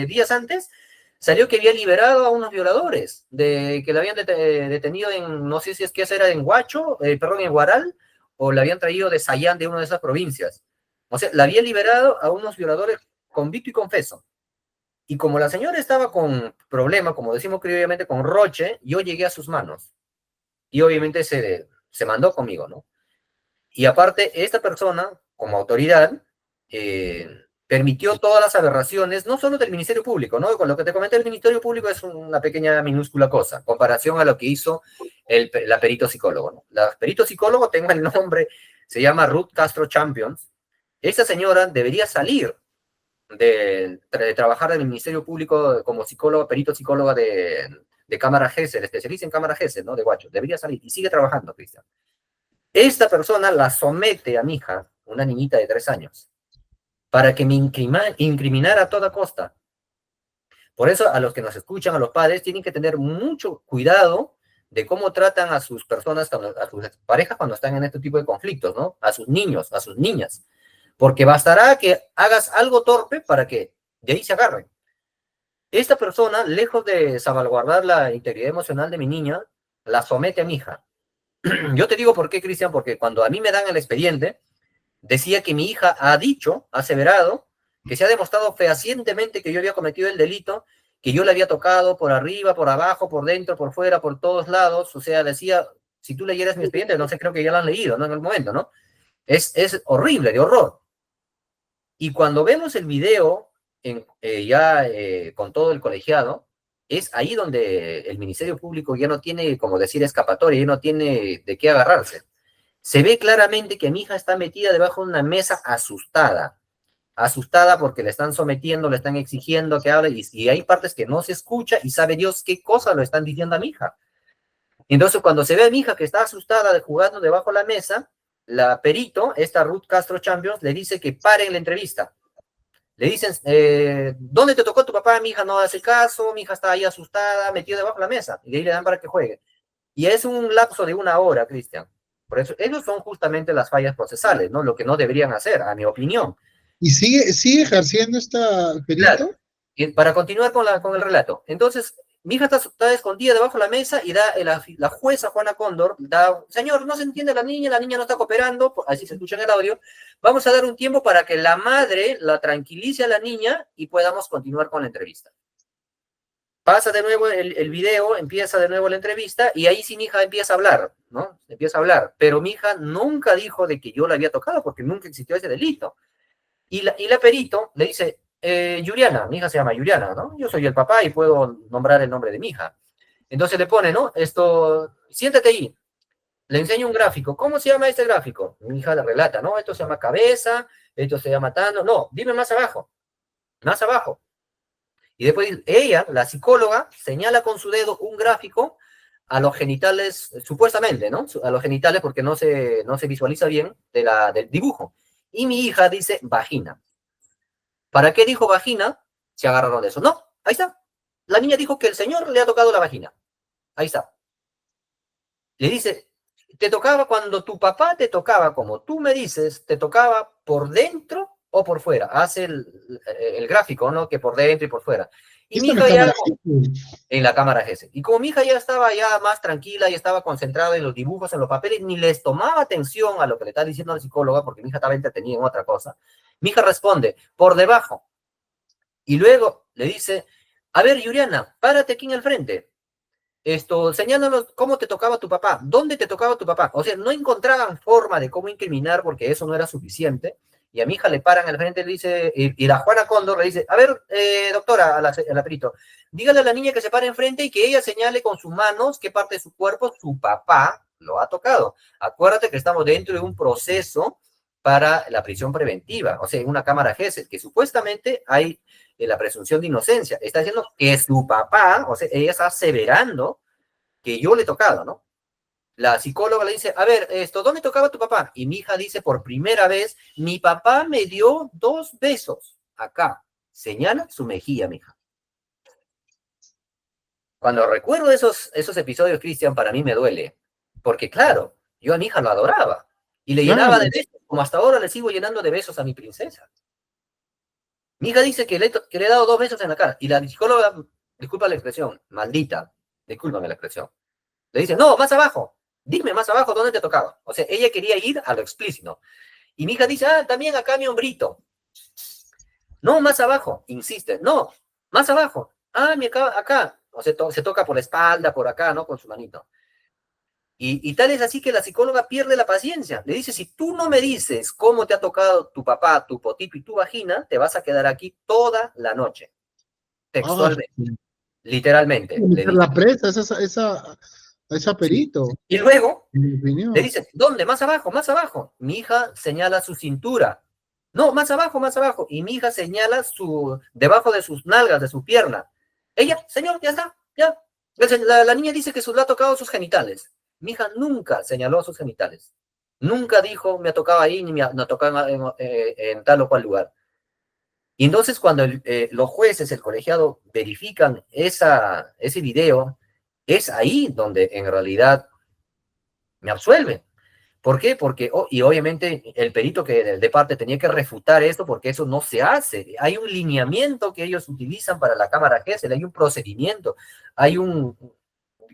días antes, salió que había liberado a unos violadores, que la habían detenido en, no sé si es que era en Huacho, perdón, en Huaral, o la habían traído de Sayán, de una de esas provincias. O sea, la había liberado a unos violadores convicto y confeso. Y como la señora estaba con problema, como decimos criollovamente, con roche, yo llegué a sus manos. Y obviamente se mandó conmigo, ¿no? Y aparte, esta persona, como autoridad, permitió todas las aberraciones, no solo del Ministerio Público, ¿no? Con lo que te comenté, el Ministerio Público es una pequeña, minúscula cosa, comparación a lo que hizo la perito psicólogo, ¿no? La perito psicólogo, tengo el nombre, se llama Ruth Castro Champions. Esta señora debería salir de trabajar en el Ministerio Público como psicóloga, perito psicóloga de Cámara GESEL, especialista en Cámara GESEL, ¿no? De Guacho. Debería salir y sigue trabajando, Cristian. Esta persona la somete a mi hija, una niñita de 3 años, para que me incriminara a toda costa. Por eso a los que nos escuchan, a los padres, tienen que tener mucho cuidado de cómo tratan a sus personas, a sus parejas cuando están en este tipo de conflictos, ¿no? A sus niños, a sus niñas. Porque bastará que hagas algo torpe para que de ahí se agarren. Esta persona, lejos de salvaguardar la integridad emocional de mi niña, la somete a mi hija. Yo te digo por qué, Cristian, porque cuando a mí me dan el expediente, decía que mi hija ha dicho, ha aseverado, que se ha demostrado fehacientemente que yo había cometido el delito, que yo le había tocado por arriba, por abajo, por dentro, por fuera, por todos lados. O sea, decía, si tú leyeras mi expediente, no sé, creo que ya lo han leído, ¿no? En el momento, ¿no? Es horrible, de horror. Y cuando vemos el video con todo el colegiado, es ahí donde el Ministerio Público ya no tiene, como decir, escapatoria, ya no tiene de qué agarrarse. Se ve claramente que mi hija está metida debajo de una mesa asustada, asustada porque le están sometiendo, le están exigiendo que hable y hay partes que no se escucha y sabe Dios qué cosa lo están diciendo a mi hija. Entonces cuando se ve a mi hija que está asustada jugando debajo de la mesa, la perito, esta Ruth Castro Champions, le dice que pare en la entrevista. Le dicen, ¿dónde te tocó tu papá? Mi hija no hace caso, mi hija está ahí asustada, metida debajo de la mesa, y de ahí le dan para que juegue. Y es un lapso de 1 hora, Cristian. Por eso, esos son justamente las fallas procesales, ¿no? Lo que no deberían hacer, a mi opinión. y sigue ejerciendo esta Claro. perito. Y para continuar con el relato. Entonces, mi hija está escondida debajo de la mesa y la jueza Juana Cóndor da, señor, no se entiende la niña no está cooperando, así se escucha en el audio, vamos a dar un tiempo para que la madre la tranquilice a la niña y podamos continuar con la entrevista. Pasa de nuevo el video, empieza de nuevo la entrevista y ahí sí mi hija empieza a hablar, ¿no? Empieza a hablar, pero mi hija nunca dijo de que yo la había tocado porque nunca existió ese delito. Y la perito le dice, Yuriana, mi hija se llama Yuriana, ¿no? Yo soy el papá y puedo nombrar el nombre de mi hija. Entonces le pone, ¿no? Siéntate ahí, le enseño un gráfico. ¿Cómo se llama este gráfico? Mi hija le relata, ¿no? Esto se llama cabeza, esto se llama tano. No, dime más abajo, más abajo. Y después ella, la psicóloga, señala con su dedo un gráfico a los genitales, supuestamente, ¿no? A los genitales porque no se visualiza bien del dibujo. Y mi hija dice vagina. ¿Para qué dijo vagina? Se agarraron de eso. No, ahí está. La niña dijo que el señor le ha tocado la vagina. Ahí está. Le dice, te tocaba cuando tu papá te tocaba, como tú me dices, te tocaba por dentro o por fuera. Hace el gráfico, ¿no? Que por dentro y por fuera. Y mi Esto en la hija ya cámara. en la cámara GS. Y como mi hija ya estaba ya más tranquila, ya estaba concentrada en los dibujos, en los papeles, ni les tomaba atención a lo que le está diciendo la psicóloga, porque mi hija estaba entretenida en otra cosa, mi hija responde, por debajo. Y luego le dice, a ver, Yuriana, párate aquí en el frente. señálanos cómo te tocaba tu papá, dónde te tocaba tu papá. O sea, no encontraban forma de cómo incriminar porque eso no era suficiente. Y a mi hija le paran al frente y le dice, y la Juana Cóndor le dice, a ver, doctora, a la perito, dígale a la niña que se pare enfrente y que ella señale con sus manos qué parte de su cuerpo su papá lo ha tocado. Acuérdate que estamos dentro de un proceso para la prisión preventiva, o sea, en una cámara GESEL, que supuestamente hay la presunción de inocencia. Está diciendo que su papá, o sea, ella está aseverando que yo le he tocado, ¿no? La psicóloga le dice, a ver, ¿dónde tocaba tu papá? Y mi hija dice por primera vez, mi papá me dio 2 besos. Acá, señala su mejilla, mi hija. Cuando recuerdo esos episodios, Cristian, para mí me duele. Porque claro, yo a mi hija lo adoraba. Y le llenaba Claro, de besos, como hasta ahora le sigo llenando de besos a mi princesa. Mi hija dice que le he dado 2 besos en la cara. Y la psicóloga, disculpa la expresión, maldita, discúlpame la expresión, le dice, no, más abajo. Dime más abajo dónde te tocaba. O sea, ella quería ir a lo explícito. Y mi hija dice, también acá mi hombrito. No, más abajo. Insiste, no, más abajo. Acá. O sea, se toca por la espalda, por acá, ¿no? Con su manito. Y tal es así que la psicóloga pierde la paciencia. Le dice, si tú no me dices cómo te ha tocado tu papá, tu potito y tu vagina, te vas a quedar aquí toda la noche. ah, Textualmente, literalmente, le meter dice. la presa, esa Sí. perito, Y luego en mi le opinión. dice, ¿dónde? Más abajo, más abajo. Mi hija señala su cintura. No, más abajo, más abajo. Y mi hija señala debajo de sus nalgas, de su pierna. Ella, señor, ya está, ya. La niña dice que le ha tocado sus genitales. Mi hija nunca señaló sus genitales. Nunca dijo, me ha tocado ahí, ni me ha tocado en tal o cual lugar. Y entonces cuando los jueces, el colegiado, verifican ese video, es ahí donde en realidad me absuelven. ¿Por qué? Porque, y obviamente el perito que de parte tenía que refutar esto porque eso no se hace. Hay un lineamiento que ellos utilizan para la cámara GESEL, hay un procedimiento, hay un,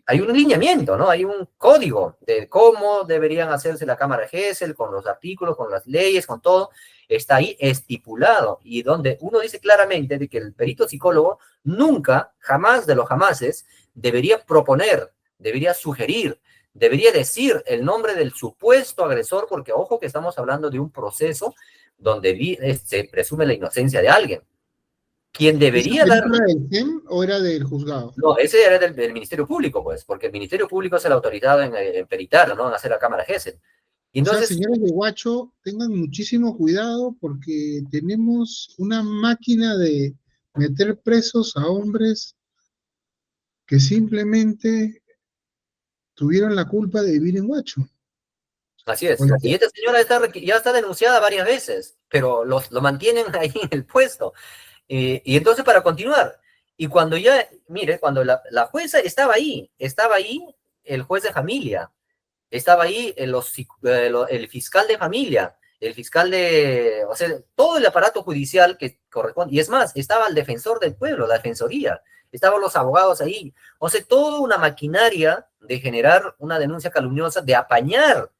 hay un lineamiento, ¿no? Hay un código de cómo deberían hacerse la cámara GESEL, con los artículos, con las leyes, con todo. Está ahí estipulado y donde uno dice claramente de que el perito psicólogo nunca, jamás de los jamases, debería proponer, debería sugerir, debería decir el nombre del supuesto agresor, porque ojo que estamos hablando de un proceso donde se presume la inocencia de alguien. Quien ¿Esa debería dar. película era del CEN o era del juzgado? No, ese era del Ministerio Público, pues, porque el Ministerio Público es el autorizado en peritar, ¿no? En hacer la cámara GESEL. Y O sea, entonces, señores de Guacho, tengan muchísimo cuidado porque tenemos una máquina de meter presos a hombres que simplemente tuvieron la culpa de vivir en Guacho. así es. Oye, Y esta señora ya está denunciada varias veces, pero lo mantienen ahí en el puesto. Y entonces, para continuar, y cuando ya, mire, cuando la jueza estaba ahí el juez de familia, estaba ahí el fiscal de familia, el fiscal o sea, todo el aparato judicial que corresponde, y es más, estaba el defensor del pueblo, la defensoría, estaban los abogados ahí, o sea, toda una maquinaria de generar una denuncia calumniosa, de apañar,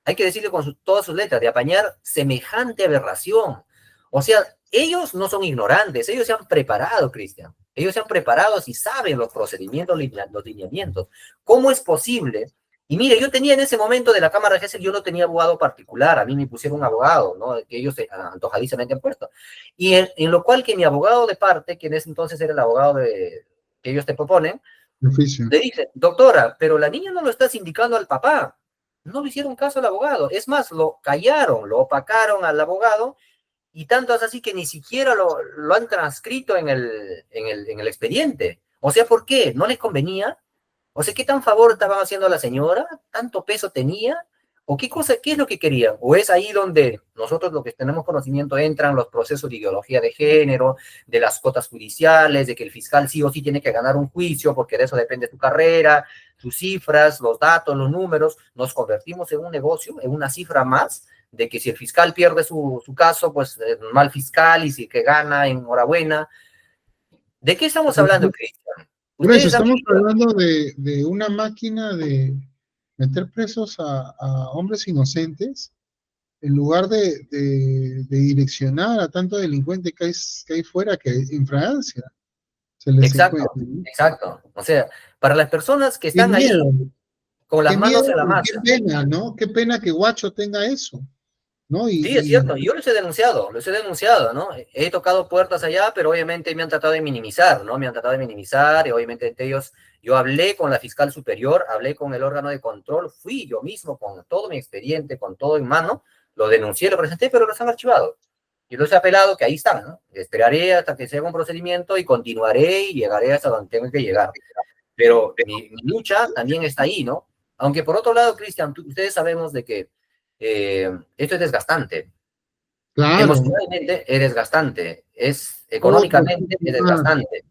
hay que decirle con todas sus letras, de apañar semejante aberración. O sea, ellos no son ignorantes, ellos se han preparado, Cristian. Ellos se han preparado y saben los procedimientos, los lineamientos. ¿Cómo es posible? Y mire, yo tenía en ese momento de la Cámara de Gesell, yo no tenía abogado particular, a mí me pusieron un abogado, ¿no? Que ellos antojadizamente han puesto. Y en lo cual que mi abogado de parte, que en ese entonces era el abogado que ellos te proponen, oficio. le dice, doctora, pero la niña no lo está indicando al papá. No le hicieron caso al abogado. Es más, lo callaron, lo opacaron al abogado y tanto es así que ni siquiera lo han transcrito en el expediente. O sea, ¿por qué? ¿No les convenía? O sea, ¿qué tan favor estaban haciendo a la señora? ¿Tanto peso tenía? ¿O qué es lo que querían? ¿O es ahí donde nosotros lo que tenemos conocimiento entran los procesos de ideología de género, de las cotas judiciales, de que el fiscal sí o sí tiene que ganar un juicio porque de eso depende su carrera, sus cifras, los datos, los números? Nos convertimos en un negocio, en una cifra más, de que si el fiscal pierde su caso, pues mal fiscal, y si que gana, enhorabuena. ¿De qué estamos hablando, Cristian? Por eso Ustedes han estamos vivido. hablando de una máquina de meter presos a hombres inocentes en lugar de direccionar a tanto delincuente que hay fuera que en Francia. O se les Exacto, encuentra, ¿no? exacto. O sea, para las personas que Qué están miedo, ahí con las qué miedo manos en la y qué masa. pena, ¿no? Qué pena que Guacho tenga eso, ¿no? Sí, es cierto, yo los he denunciado, ¿no? He tocado puertas allá, pero obviamente me han tratado de minimizar, ¿no? Me han tratado de minimizar y obviamente entre ellos, yo hablé con la fiscal superior, hablé con el órgano de control, fui yo mismo con todo mi expediente, con todo en mano, lo denuncié, lo presenté, pero los han archivado. Yo los he apelado que ahí están, ¿no? Esperaré hasta que se haga un procedimiento y continuaré y llegaré hasta donde tengo que llegar. Pero mi lucha también está ahí, ¿no? Aunque por otro lado, Cristian, ustedes sabemos de que esto es desgastante. claro, Emocionalmente es desgastante, es otra económicamente cosa es más. desgastante.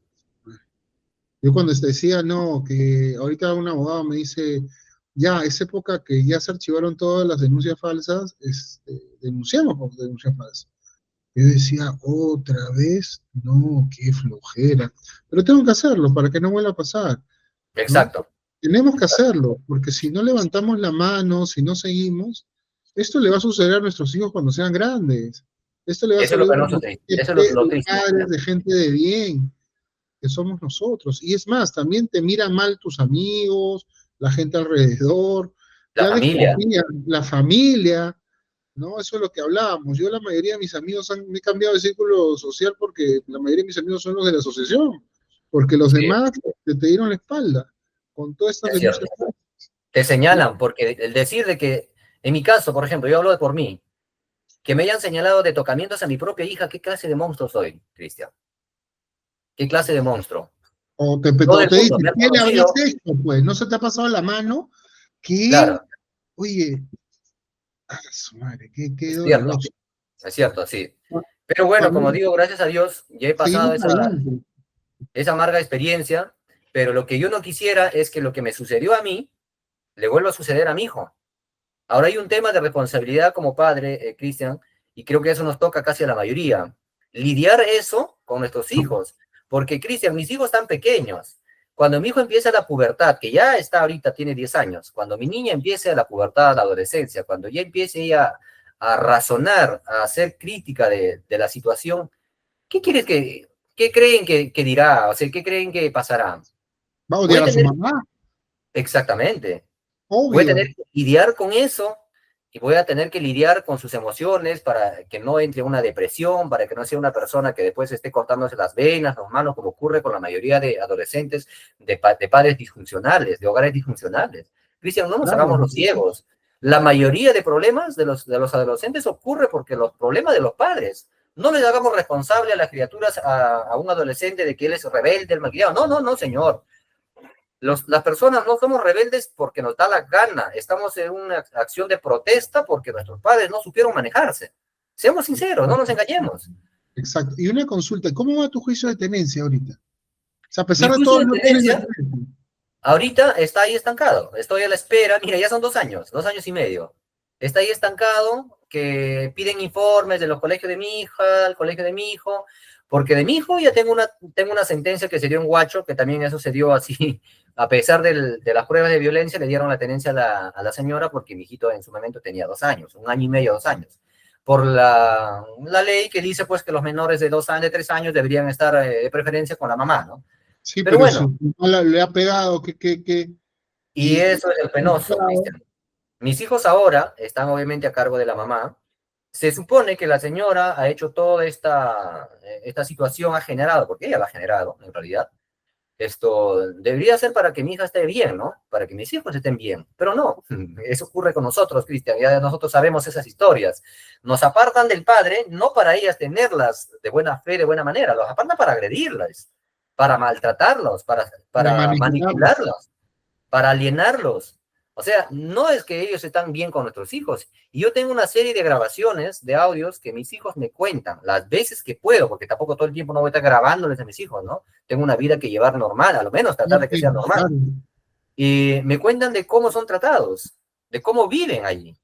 Yo cuando te decía, no, que ahorita un abogado me dice, ya, es época que ya se archivaron todas las denuncias falsas, denunciamos por denuncias falsas. Yo decía, otra vez, no, qué flojera. Pero tengo que hacerlo para que no vuelva a pasar, ¿no? Exacto. Tenemos que hacerlo, porque si no levantamos la mano, si no seguimos, esto le va a suceder a nuestros hijos cuando sean grandes. Esto le va a Eso es lo suceder que a un no montón sucede. Eso es lo de triste. padres, de gente de bien, que somos nosotros. Y es más, también te miran mal tus amigos, la gente alrededor, La ya familia, desconfían, la familia, ¿no? Eso es lo que hablábamos. Yo la mayoría de mis amigos me he cambiado de círculo social porque la mayoría de mis amigos son los de la asociación, porque los sí, demás te dieron la espalda con todas estas es cierto. denuncias. Te señalan, porque el decir de que, en mi caso, por ejemplo, yo hablo de por mí, que me hayan señalado de tocamientos a mi propia hija, ¿qué clase de monstruo soy, Cristian? ¿Qué clase de monstruo? Todo O el te mundo dicen, me ha ¿qué le habrás conocido, hecho? Pues no se te ha pasado la mano. ¿Qué? claro, Oye, su madre, qué es cierto, doloroso. sí. Pero bueno, como Familia, digo, gracias a Dios, ya he pasado seguimos adelante. esa amarga experiencia, pero lo que yo no quisiera es que lo que me sucedió a mí le vuelva a suceder a mi hijo. Ahora hay un tema de responsabilidad como padre, Cristian, y creo que eso nos toca casi a la mayoría. Lidiar eso con nuestros hijos, porque Cristian, mis hijos están pequeños. Cuando mi hijo empieza la pubertad, que ya está ahorita, tiene 10 años, cuando mi niña empiece a la pubertad, la adolescencia, cuando ya empiece ella a razonar, a hacer crítica de la situación, ¿qué quieres qué creen que dirá? O sea, ¿qué creen que pasará? Va a Voy a odiar a su tener, mamá, exactamente, voy a tener obvio. que lidiar con eso y voy a tener que lidiar con sus emociones para que no entre en una depresión, para que no sea una persona que después esté cortándose las venas, las manos, como ocurre con la mayoría de adolescentes de padres disfuncionales, de hogares disfuncionales. Cristian, no nos Claro, hagamos los ciegos. La mayoría de problemas de los adolescentes ocurre porque los problemas de los padres. No les hagamos responsable a las criaturas, a un adolescente de que él es rebelde, el malcriado. No, no, no, señor. Las personas no somos rebeldes porque nos da la gana, estamos en una acción de protesta porque nuestros padres no supieron manejarse. Seamos sinceros, no nos engañemos. exacto. Y una consulta, ¿cómo va tu juicio de tenencia ahorita? O sea, a Mi pesar de juicio todo, de no tienes la tenencia tenencia. ahorita está ahí estancado, estoy a la espera, mira, ya son 2 años y medio. Está ahí estancado, que piden informes de los colegios de mi hija, el colegio de mi hijo, porque de mi hijo ya tengo una sentencia que se dio en Huacho, que también eso se dio así, a pesar de las pruebas de violencia, le dieron la tenencia a la señora porque mi hijito en su momento tenía 2 años, 1 año y medio, 2 años. Por la ley que dice pues que los menores de 2 años, de 3 años deberían estar de preferencia con la mamá, ¿no? Sí, Pero pero bueno, su mamá le ha pegado, y eso es el y penoso, Cristian. Mis hijos ahora están obviamente a cargo de la mamá. Se supone que la señora ha hecho toda esta situación, ha generado, porque ella la ha generado en realidad. Esto debería ser para que mi hija esté bien, ¿no? Para que mis hijos estén bien. Pero no, eso ocurre con nosotros, Cristian. Ya nosotros sabemos esas historias. Nos apartan del padre, no para ellas tenerlas de buena fe, de buena manera. Los apartan para agredirlas, para maltratarlos, para para manipularlo. manipularlos, para alienarlos. O sea, no es que ellos están bien con nuestros hijos. Y yo tengo una serie de grabaciones, de audios que mis hijos me cuentan las veces que puedo, porque tampoco todo el tiempo no voy a estar grabándoles a mis hijos, ¿no? Tengo una vida que llevar normal, a lo menos tratar de que sea normal. Claro, Y me cuentan de cómo son tratados, de cómo viven allí.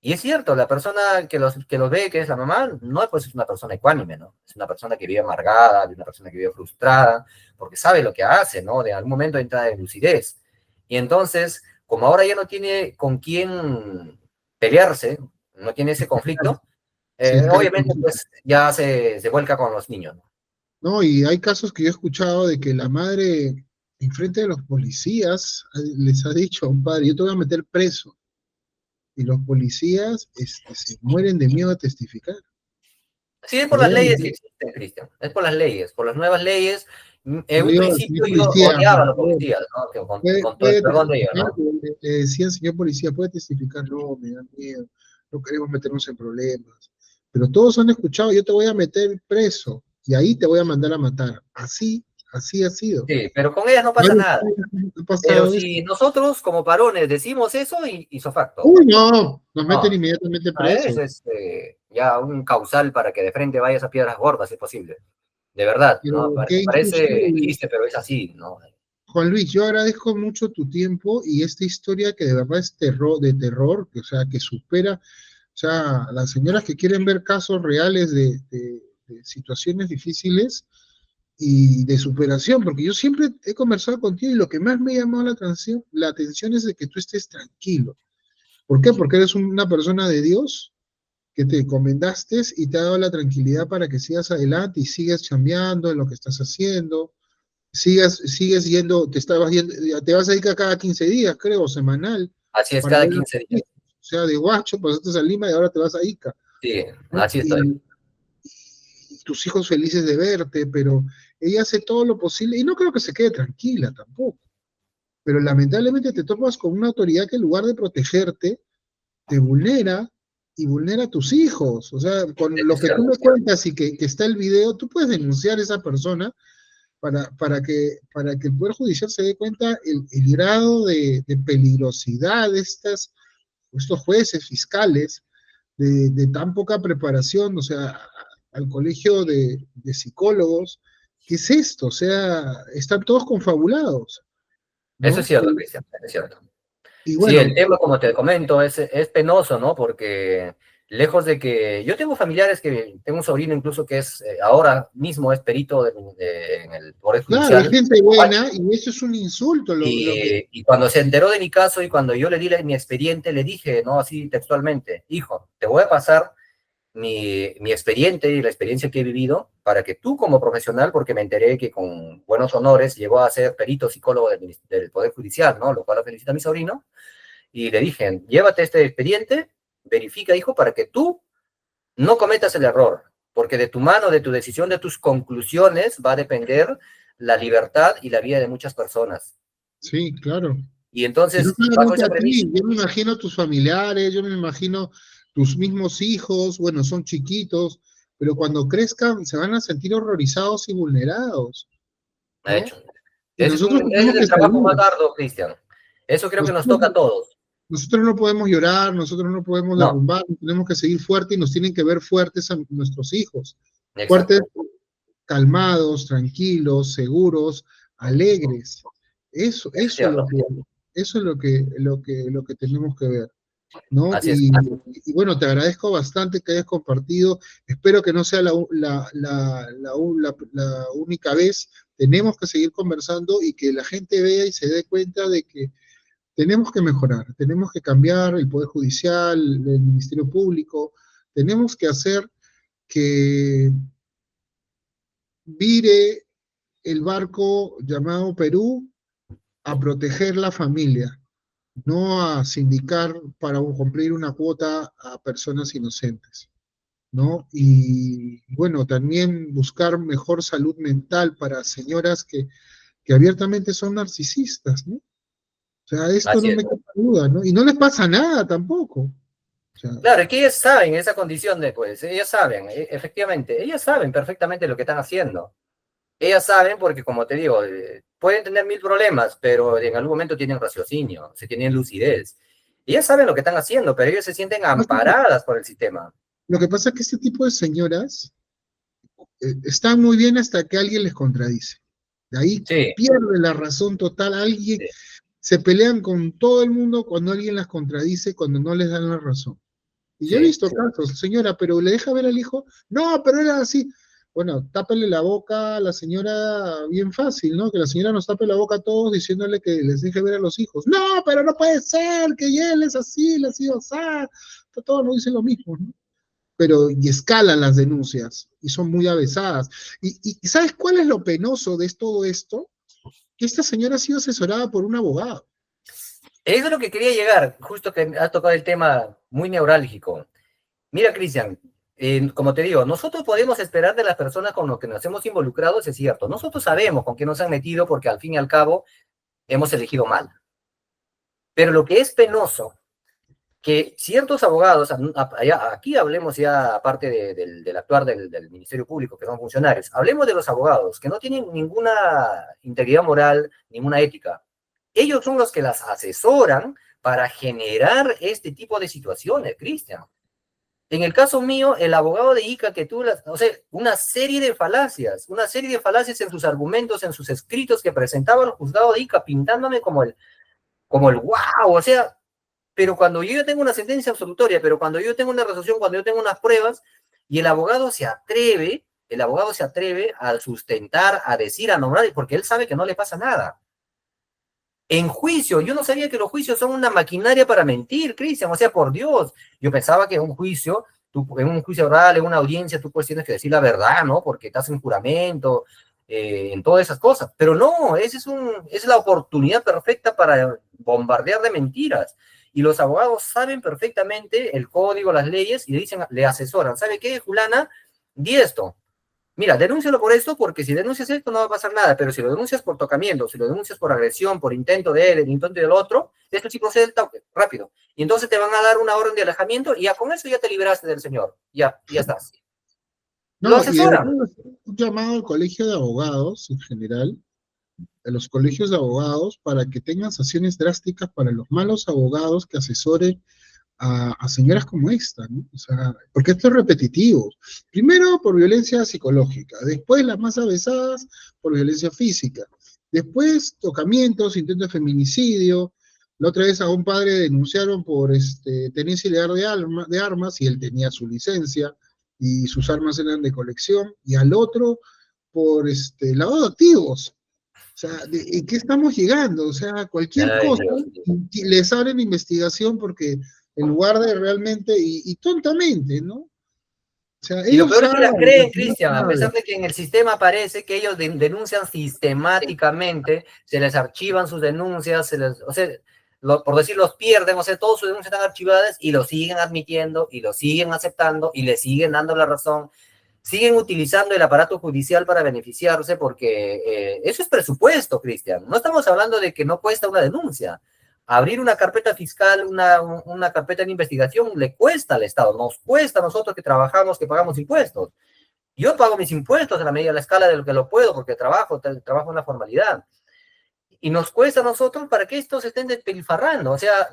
Y es cierto, la persona que los ve, que es la mamá, no pues es una persona ecuánime, ¿no? Es una persona que vive amargada, una persona que vive frustrada, porque sabe lo que hace, ¿no? De algún momento entra en lucidez. Y entonces, como ahora ya no tiene con quién pelearse, no tiene ese conflicto, sí, está obviamente pues ya se vuelca con los niños, ¿no? ¿no? Y hay casos que yo he escuchado de que la madre, enfrente de los policías, les ha dicho a un padre, yo te voy a meter preso. Y los policías se mueren de miedo a testificar. Sí, es por las leyes que Créanme. existen, Cristian. Es por las leyes, por las nuevas leyes. Yo En le un digo, señor principio yo policía, odiaba por a los favor, policías, ¿no? Que ¿puede, con todo el puede perdón de ellos, testificar? ¿no? Le decían, señor policía, ¿puede testificar? No, me da miedo, no queremos meternos en problemas. Pero todos han escuchado, yo te voy a meter preso y ahí te voy a mandar a matar. Así ha sido. Sí, pero con ellas no pasa Varios nada. casos ha Pero pasado esto. si nosotros como varones decimos eso, hizo facto. Uy, no, nos meten No, inmediatamente eso presos. es ya un causal para que de frente vayas a piedras gordas, si es posible. De verdad, Pero ¿no? qué Parece injusto. chiste, pero es así, ¿no? Juan Luis, yo agradezco mucho tu tiempo y esta historia que de verdad es terror, que, o sea, que supera, o sea, las señoras que quieren ver casos reales de situaciones difíciles y de superación, porque yo siempre he conversado contigo y lo que más me ha llamado la atención es de que tú estés tranquilo. ¿Por qué? Porque eres una persona de Dios que te encomendaste y te ha dado la tranquilidad para que sigas adelante y sigas chambeando en lo que estás haciendo, sigues yendo, te vas a ir cada 15 días, creo, semanal, Así es para cada ver a 15 tus días. hijos. O sea, de Guacho, pasaste a Lima y ahora te vas a Ica, Sí, ¿no? así estoy. Y tus hijos felices de verte, pero ella hace todo lo posible, y no creo que se quede tranquila tampoco, pero lamentablemente te topas con una autoridad que en lugar de protegerte, te vulnera y vulnera a tus hijos. O sea, con Eso lo es que tú cierto. me cuentas y que está el video, tú puedes denunciar a esa persona para que el Poder Judicial se dé cuenta el grado de peligrosidad de estos jueces, fiscales, de tan poca preparación, o sea, al colegio de psicólogos. ¿Qué es esto? O sea, están todos confabulados, Eso es ¿no? cierto, Cristian, es cierto. Y Sí, el bueno, tema, como te comento, es penoso, ¿no? Porque lejos de que... Yo tengo familiares que... Tengo un sobrino incluso que es, ahora mismo es perito en el Poder claro, es Judicial. gente buena y eso es un insulto. Y cuando se enteró de mi caso y cuando yo le di mi expediente, le dije, ¿no? Así textualmente, hijo, te voy a pasar mi expediente y la experiencia que he vivido para que tú como profesional, porque me enteré que con buenos honores llegó a ser perito psicólogo del Poder Judicial, ¿no? Lo cual lo felicita a mi sobrino. Y le dije, llévate este expediente, verifica, hijo, para que tú no cometas el error, porque de tu mano, de tu decisión, de tus conclusiones va a depender la libertad y la vida de muchas personas. Sí, claro. Y Y no entonces, bajo solamente esa a premisa, ti, yo me imagino tus familiares, yo me imagino tus mismos hijos, bueno, son chiquitos, pero cuando crezcan se van a sentir horrorizados y vulnerados, ha ¿no? hecho. Y nosotros Es tenemos que el trabajo más salir. arduo, Cristian. Eso creo que nos Nosotros, toca a todos. nosotros no podemos llorar, nosotros no podemos No, derrumbar, tenemos que seguir fuertes y nos tienen que ver fuertes a nuestros hijos. Fuertes, exacto. calmados, tranquilos, seguros, alegres. Eso, Es eso es lo cierto. que, eso es lo que tenemos que ver. ¿No? Así es. Y bueno, te agradezco bastante que hayas compartido. Espero que no sea la única vez. Tenemos que seguir conversando y que la gente vea y se dé cuenta de que tenemos que mejorar, tenemos que cambiar el Poder Judicial, el Ministerio Público, tenemos que hacer que vire el barco llamado Perú a proteger la familia, no a sindicar para cumplir una cuota a personas inocentes, ¿no? Y bueno, también buscar mejor salud mental para señoras que abiertamente son narcisistas, ¿no? O sea, esto Así no es. me queda duda, ¿no? Y no les pasa nada tampoco. O sea, Claro, es que ellas saben esa condición de, pues, ellas saben, efectivamente, ellas saben perfectamente lo que están haciendo. Ellas saben porque, como te digo, pueden tener mil problemas, pero en algún momento tienen raciocinio, se tienen lucidez. Ellas saben lo que están haciendo, pero ellas se sienten amparadas por el sistema. lo que pasa es que este tipo de señoras están muy bien hasta que alguien les contradice. De ahí Sí, pierde la razón total. Alguien sí, se pelean con todo el mundo cuando alguien las contradice, cuando no les dan la razón. Y yo he sí, visto casos, señora, pero le deja ver al hijo, no, pero era así. Bueno, tápale la boca a la señora bien fácil, ¿no? Que la señora nos tape la boca a todos diciéndole que les deje ver a los hijos. No, pero no puede ser, que él es así, le ha sido así. Todos nos dicen lo mismo, ¿no? pero y escalan las denuncias y son muy avesadas. Y ¿sabes cuál es lo penoso de todo esto? Que esta señora ha sido asesorada por un abogado. Eso es lo que quería llegar, justo que ha tocado el tema muy neurálgico. Mira, Cristian, como te digo, nosotros podemos esperar de las personas con las que nos hemos involucrado, es cierto. Nosotros sabemos con qué nos han metido porque al fin y al cabo hemos elegido mal. Pero lo que es penoso, que ciertos abogados, aquí hablemos ya aparte del actuar del Ministerio Público, que son funcionarios, hablemos de los abogados que no tienen ninguna integridad moral, ninguna ética. Ellos son los que las asesoran para generar este tipo de situaciones, Cristian. En el caso mío, el abogado de Ica que tuvo, o sea, una serie de falacias en sus argumentos, en sus escritos que presentaba al juzgado de Ica, pintándome como el wow, o sea, pero cuando yo tengo una sentencia absolutoria, pero cuando yo tengo una resolución, cuando yo tengo unas pruebas, y el abogado se atreve a sustentar, a decir, a nombrar, porque él sabe que no le pasa nada. En juicio, yo no sabía que los juicios son una maquinaria para mentir, Cristian, o sea, por Dios, yo pensaba que en un juicio, en un juicio oral, en una audiencia, tú pues tienes que decir la verdad, ¿no? Porque estás en juramento, en todas esas cosas, pero no, es la oportunidad perfecta para bombardear de mentiras, y los abogados saben perfectamente el código, las leyes, y le dicen, le asesoran, ¿sabe qué, fulana? Di esto, mira, denúncialo por esto, porque si denuncias esto no va a pasar nada, pero si lo denuncias por tocamiento, si lo denuncias por agresión, por intento de él, el intento del otro, esto sí procede rápido. Y entonces te van a dar una orden de alejamiento y ya con eso ya te libraste del señor. Ya estás. Lo No, y asesoran. debería hacer un llamado al colegio de abogados en general, a los colegios de abogados, para que tengan sanciones drásticas para los malos abogados que asesoren a señoras como esta, ¿no? O sea, porque esto es repetitivo. Primero por violencia psicológica, después las más avesadas por violencia física, después tocamientos, intentos de feminicidio. La otra vez a un padre denunciaron por tenencia ilegal de armas y él tenía su licencia y sus armas eran de colección, y al otro por lavado de activos. O sea, ¿en qué estamos llegando? O sea, cualquier Ay, cosa Dios. les abren investigación porque en lugar de realmente, y tontamente, ¿no? O sea, Y lo ellos peor es que las saben, creen, la señora Cristian, a pesar sabe. de que en el sistema aparece que ellos denuncian sistemáticamente, se les archivan sus denuncias, o sea, por decir, los pierden, o sea, todas sus denuncias están archivadas y lo siguen admitiendo y lo siguen aceptando y le siguen dando la razón, siguen utilizando el aparato judicial para beneficiarse porque eso es presupuesto, Cristian. No estamos hablando de que no cuesta una denuncia. Abrir una carpeta fiscal, una carpeta de investigación, le cuesta al Estado, nos cuesta a nosotros que trabajamos, que pagamos impuestos. Yo pago mis impuestos a la medida, a la escala de lo que lo puedo, porque trabajo en la formalidad. Y nos cuesta a nosotros para que estos estén despilfarrando, o sea,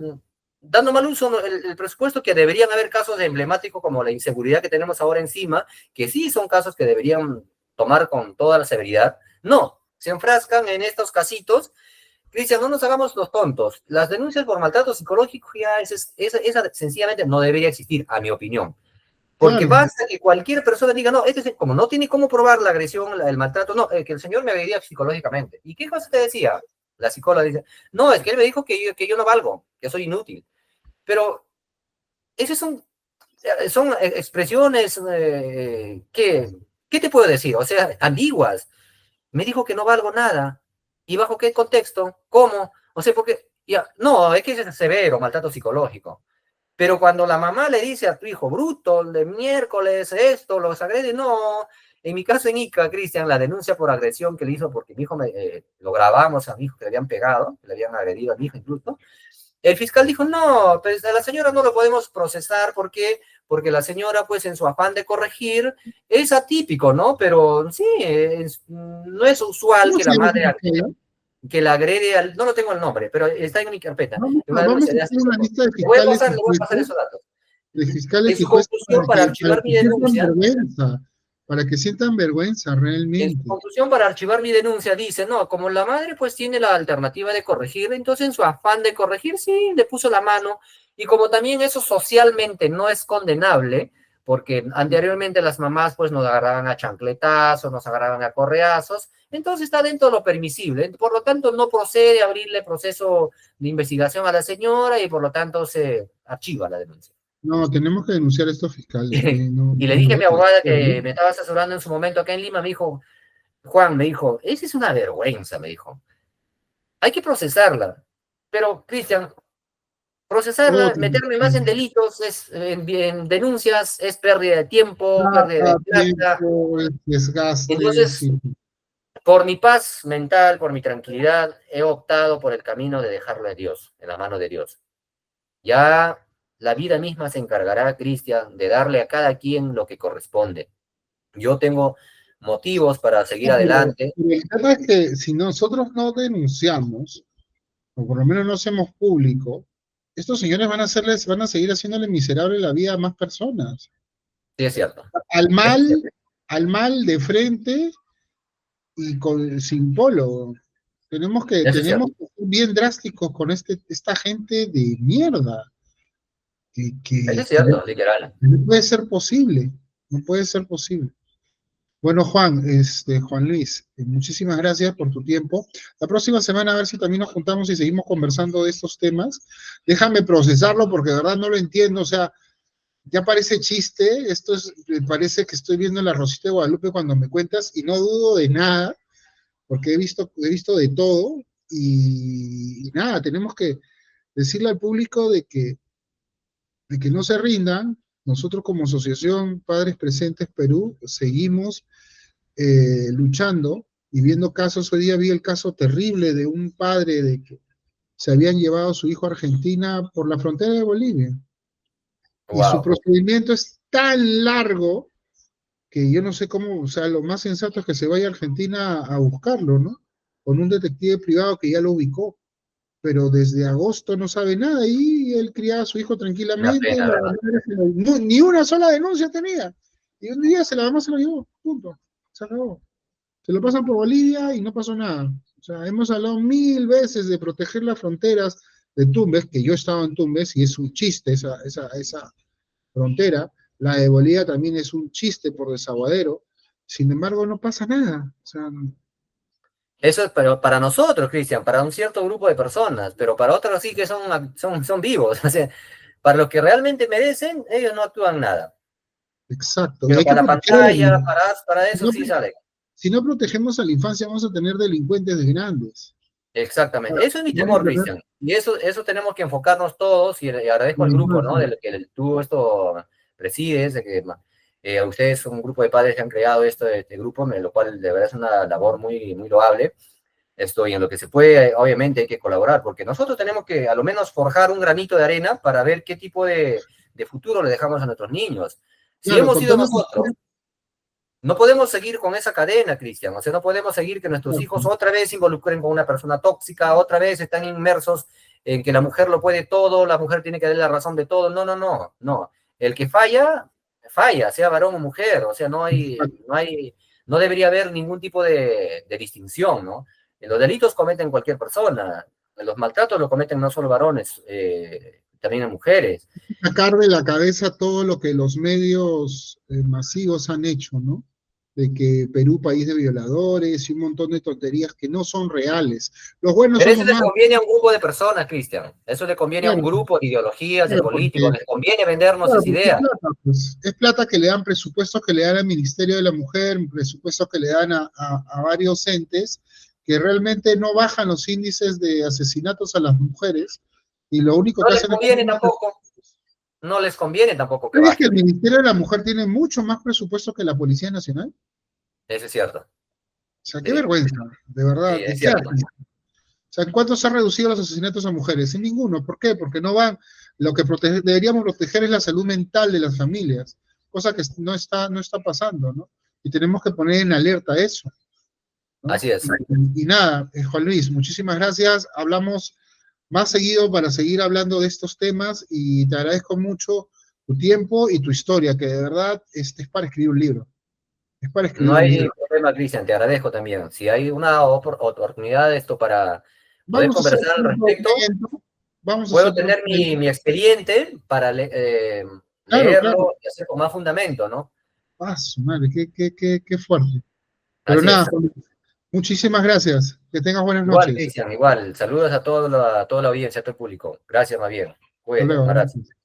dando mal uso el presupuesto, que deberían haber casos emblemáticos como la inseguridad que tenemos ahora encima, que sí son casos que deberían tomar con toda la severidad. No, se enfrascan en estos casitos. Cristian, no nos hagamos los tontos. Las denuncias por maltrato psicológico ya esa sencillamente no debería existir, a mi opinión. Porque Claro, basta que cualquier persona diga, no, como no tiene cómo probar la agresión, el maltrato, no, que el señor me agredía psicológicamente. ¿Y qué cosa te decía? La psicóloga dice, no, es que él me dijo que yo no valgo, que soy inútil. Pero esas son expresiones ¿qué te puedo decir? O sea, ambiguas. Me dijo que no valgo nada. ¿Y bajo qué contexto? ¿Cómo? O sea, porque, ya, no, es que es severo, maltrato psicológico. Pero cuando la mamá le dice a tu hijo, bruto, de miércoles, esto, los agrede, no. En mi caso en Ica, Cristian, la denuncia por agresión que le hizo, porque mi hijo lo grabamos a mi hijo, que le habían pegado, que le habían agredido a mi hijo incluso, el fiscal dijo, no, pues a la señora no lo podemos procesar porque la señora, pues en su afán de corregir, es atípico, ¿no? Pero sí, no es usual ¿cómo que se la llama madre esa fiscal? que la agrede no lo tengo el nombre, pero está en mi carpeta, una Vamos denuncia a de hacer hace una tiempo. lista Le voy a pasar esos datos. de fiscales En y su jueces conclusión, para que sientan vergüenza en su realmente. conclusión para archivar mi denuncia, dice, no, como la madre pues tiene la alternativa de corregir, entonces en su afán de corregir, sí, le puso la mano, y como también eso socialmente no es condenable, porque anteriormente las mamás pues nos agarraban a chancletazos, nos agarraban a correazos, entonces está dentro de lo permisible, por lo tanto no procede a abrirle proceso de investigación a la señora y por lo tanto se archiva la denuncia. No, tenemos que denunciar a estos fiscales. No, Y le no, dije a no, mi abogada que me estaba asesorando en su momento acá en Lima, me dijo, Juan, me dijo, esa es una vergüenza, me dijo. Hay que procesarla. Pero, Cristian, procesarla, otra, meterme más en delitos, en denuncias, es pérdida de tiempo, pérdida de plata. tiempo, desgaste, Entonces, sí. por mi paz mental, por mi tranquilidad, he optado por el camino de dejarlo a Dios, en la mano de Dios. Ya la vida misma se encargará, Cristian, de darle a cada quien lo que corresponde. Yo tengo motivos para seguir No, adelante. pero el tema es que si nosotros no denunciamos, o por lo menos no hacemos público, estos señores van a seguir haciéndole miserable la vida a más personas. Sí, es cierto. Al Es mal, cierto. al mal de frente y sin polo. Eso es Tenemos cierto. que ser bien drásticos con esta gente de mierda, Eso es que no, cierto, literal. no puede ser posible, no puede ser posible. Bueno, Juan, Juan Luis, muchísimas gracias por tu tiempo. La próxima semana a ver si también nos juntamos y seguimos conversando de estos temas. Déjame procesarlo porque de verdad no lo entiendo. O sea, ya parece chiste. Parece que estoy viendo la Rosita de Guadalupe cuando me cuentas y no dudo de nada porque he visto de todo y nada, tenemos que decirle al público de que no se rindan. Nosotros como Asociación Padres Presentes Perú seguimos luchando y viendo casos. Hoy día vi el caso terrible de un padre de que se habían llevado a su hijo a Argentina por la frontera de Bolivia. Y su Wow. procedimiento es tan largo que yo no sé cómo, o sea, lo más sensato es que se vaya a Argentina a buscarlo, ¿no? Con un detective privado que ya lo ubicó, pero desde agosto no sabe nada y él criaba a su hijo Una tranquilamente, pena, ¿verdad? ni una sola denuncia tenía. Y un día la mamá se lo llevó, punto, se acabó. Se lo pasan por Bolivia y no pasó nada. O sea, hemos hablado mil veces de proteger las fronteras de Tumbes, que yo he estado en Tumbes y es un chiste esa frontera. La de Bolivia también es un chiste por Desaguadero. Sin embargo, no pasa nada. O sea, Eso es para nosotros, Cristian, para un cierto grupo de personas, pero para otros sí que son vivos. O sea, para los que realmente merecen, ellos no actúan nada. exacto. Y Pero hay que para la proteger a la pantalla, niña. para Si eso no, sí sale. si no protegemos a la infancia, vamos a tener delincuentes de grandes. Exactamente. Eso es mi Vamos temor, a tener- Cristian. Y eso tenemos que enfocarnos todos, y agradezco al grupo, ¿no? Del que tú esto presides, de que ustedes, un grupo de padres que han creado este grupo, lo cual de verdad es una labor muy, muy loable. Esto, y en lo que se puede, obviamente hay que colaborar, porque nosotros tenemos que a lo menos forjar un granito de arena para ver qué tipo de futuro le dejamos a nuestros niños. Si Claro, hemos con sido todas nosotros, no podemos seguir con esa cadena, Cristian. O sea, no podemos seguir que nuestros hijos otra vez se involucren con una persona tóxica, otra vez están inmersos en que la mujer lo puede todo, la mujer tiene que dar la razón de todo. No, no, no, no. El que falla, falla, sea varón o mujer. O sea, no debería haber ningún tipo de distinción, ¿no? Los delitos cometen cualquier persona. Los maltratos lo cometen no solo varones, también mujeres. sacar de la cabeza todo lo que los medios masivos han hecho, ¿no? De que Perú, país de violadores y un montón de tonterías que no son reales. Los buenos Pero eso somos le más, conviene a un grupo de personas, Cristian. Eso le conviene a un claro, grupo de ideologías, de claro, políticos. porque, Les conviene vendernos claro, esa porque es idea. plata, pues. Es plata que le dan, presupuestos que le dan al Ministerio de la Mujer, presupuestos que le dan a varios entes que realmente no bajan los índices de asesinatos a las mujeres y lo único No que les hacen es... conviene tampoco. No les conviene tampoco que ¿Sabías que el bajen. Ministerio de la Mujer tiene mucho más presupuesto que la Policía Nacional? Eso es cierto. O sea, qué Sí, vergüenza, de verdad. sí, ¿Y es qué cierto. hacen? O sea, ¿en cuánto se han reducido los asesinatos a mujeres? En ninguno. ¿Por qué? Porque no van. Lo que deberíamos proteger es la salud mental de las familias, cosa que no está pasando, ¿no? Y tenemos que poner en alerta eso, ¿no? Así es. Y nada, Juan Luis, muchísimas gracias. Hablamos más seguido para seguir hablando de estos temas y te agradezco mucho tu tiempo y tu historia, que de verdad es para escribir un libro. Es para No escribir un hay libro. problema, Cristian. Te agradezco también. Si hay una oportunidad de esto para poder Vamos a hacer conversar al un respecto, documento. Vamos a puedo hacer tener documento. mi expediente para Claro, claro. leerlo y hacer con más fundamento, ¿no? Ah, su madre, qué fuerte. Pero Así nada, es. Juan, muchísimas gracias. Que tengas buenas Igual, noches. Cristian, igual. Saludos a toda la audiencia, a todo el público. Gracias, más bien. Hasta Cuídate. Un luego. abrazo. Gracias.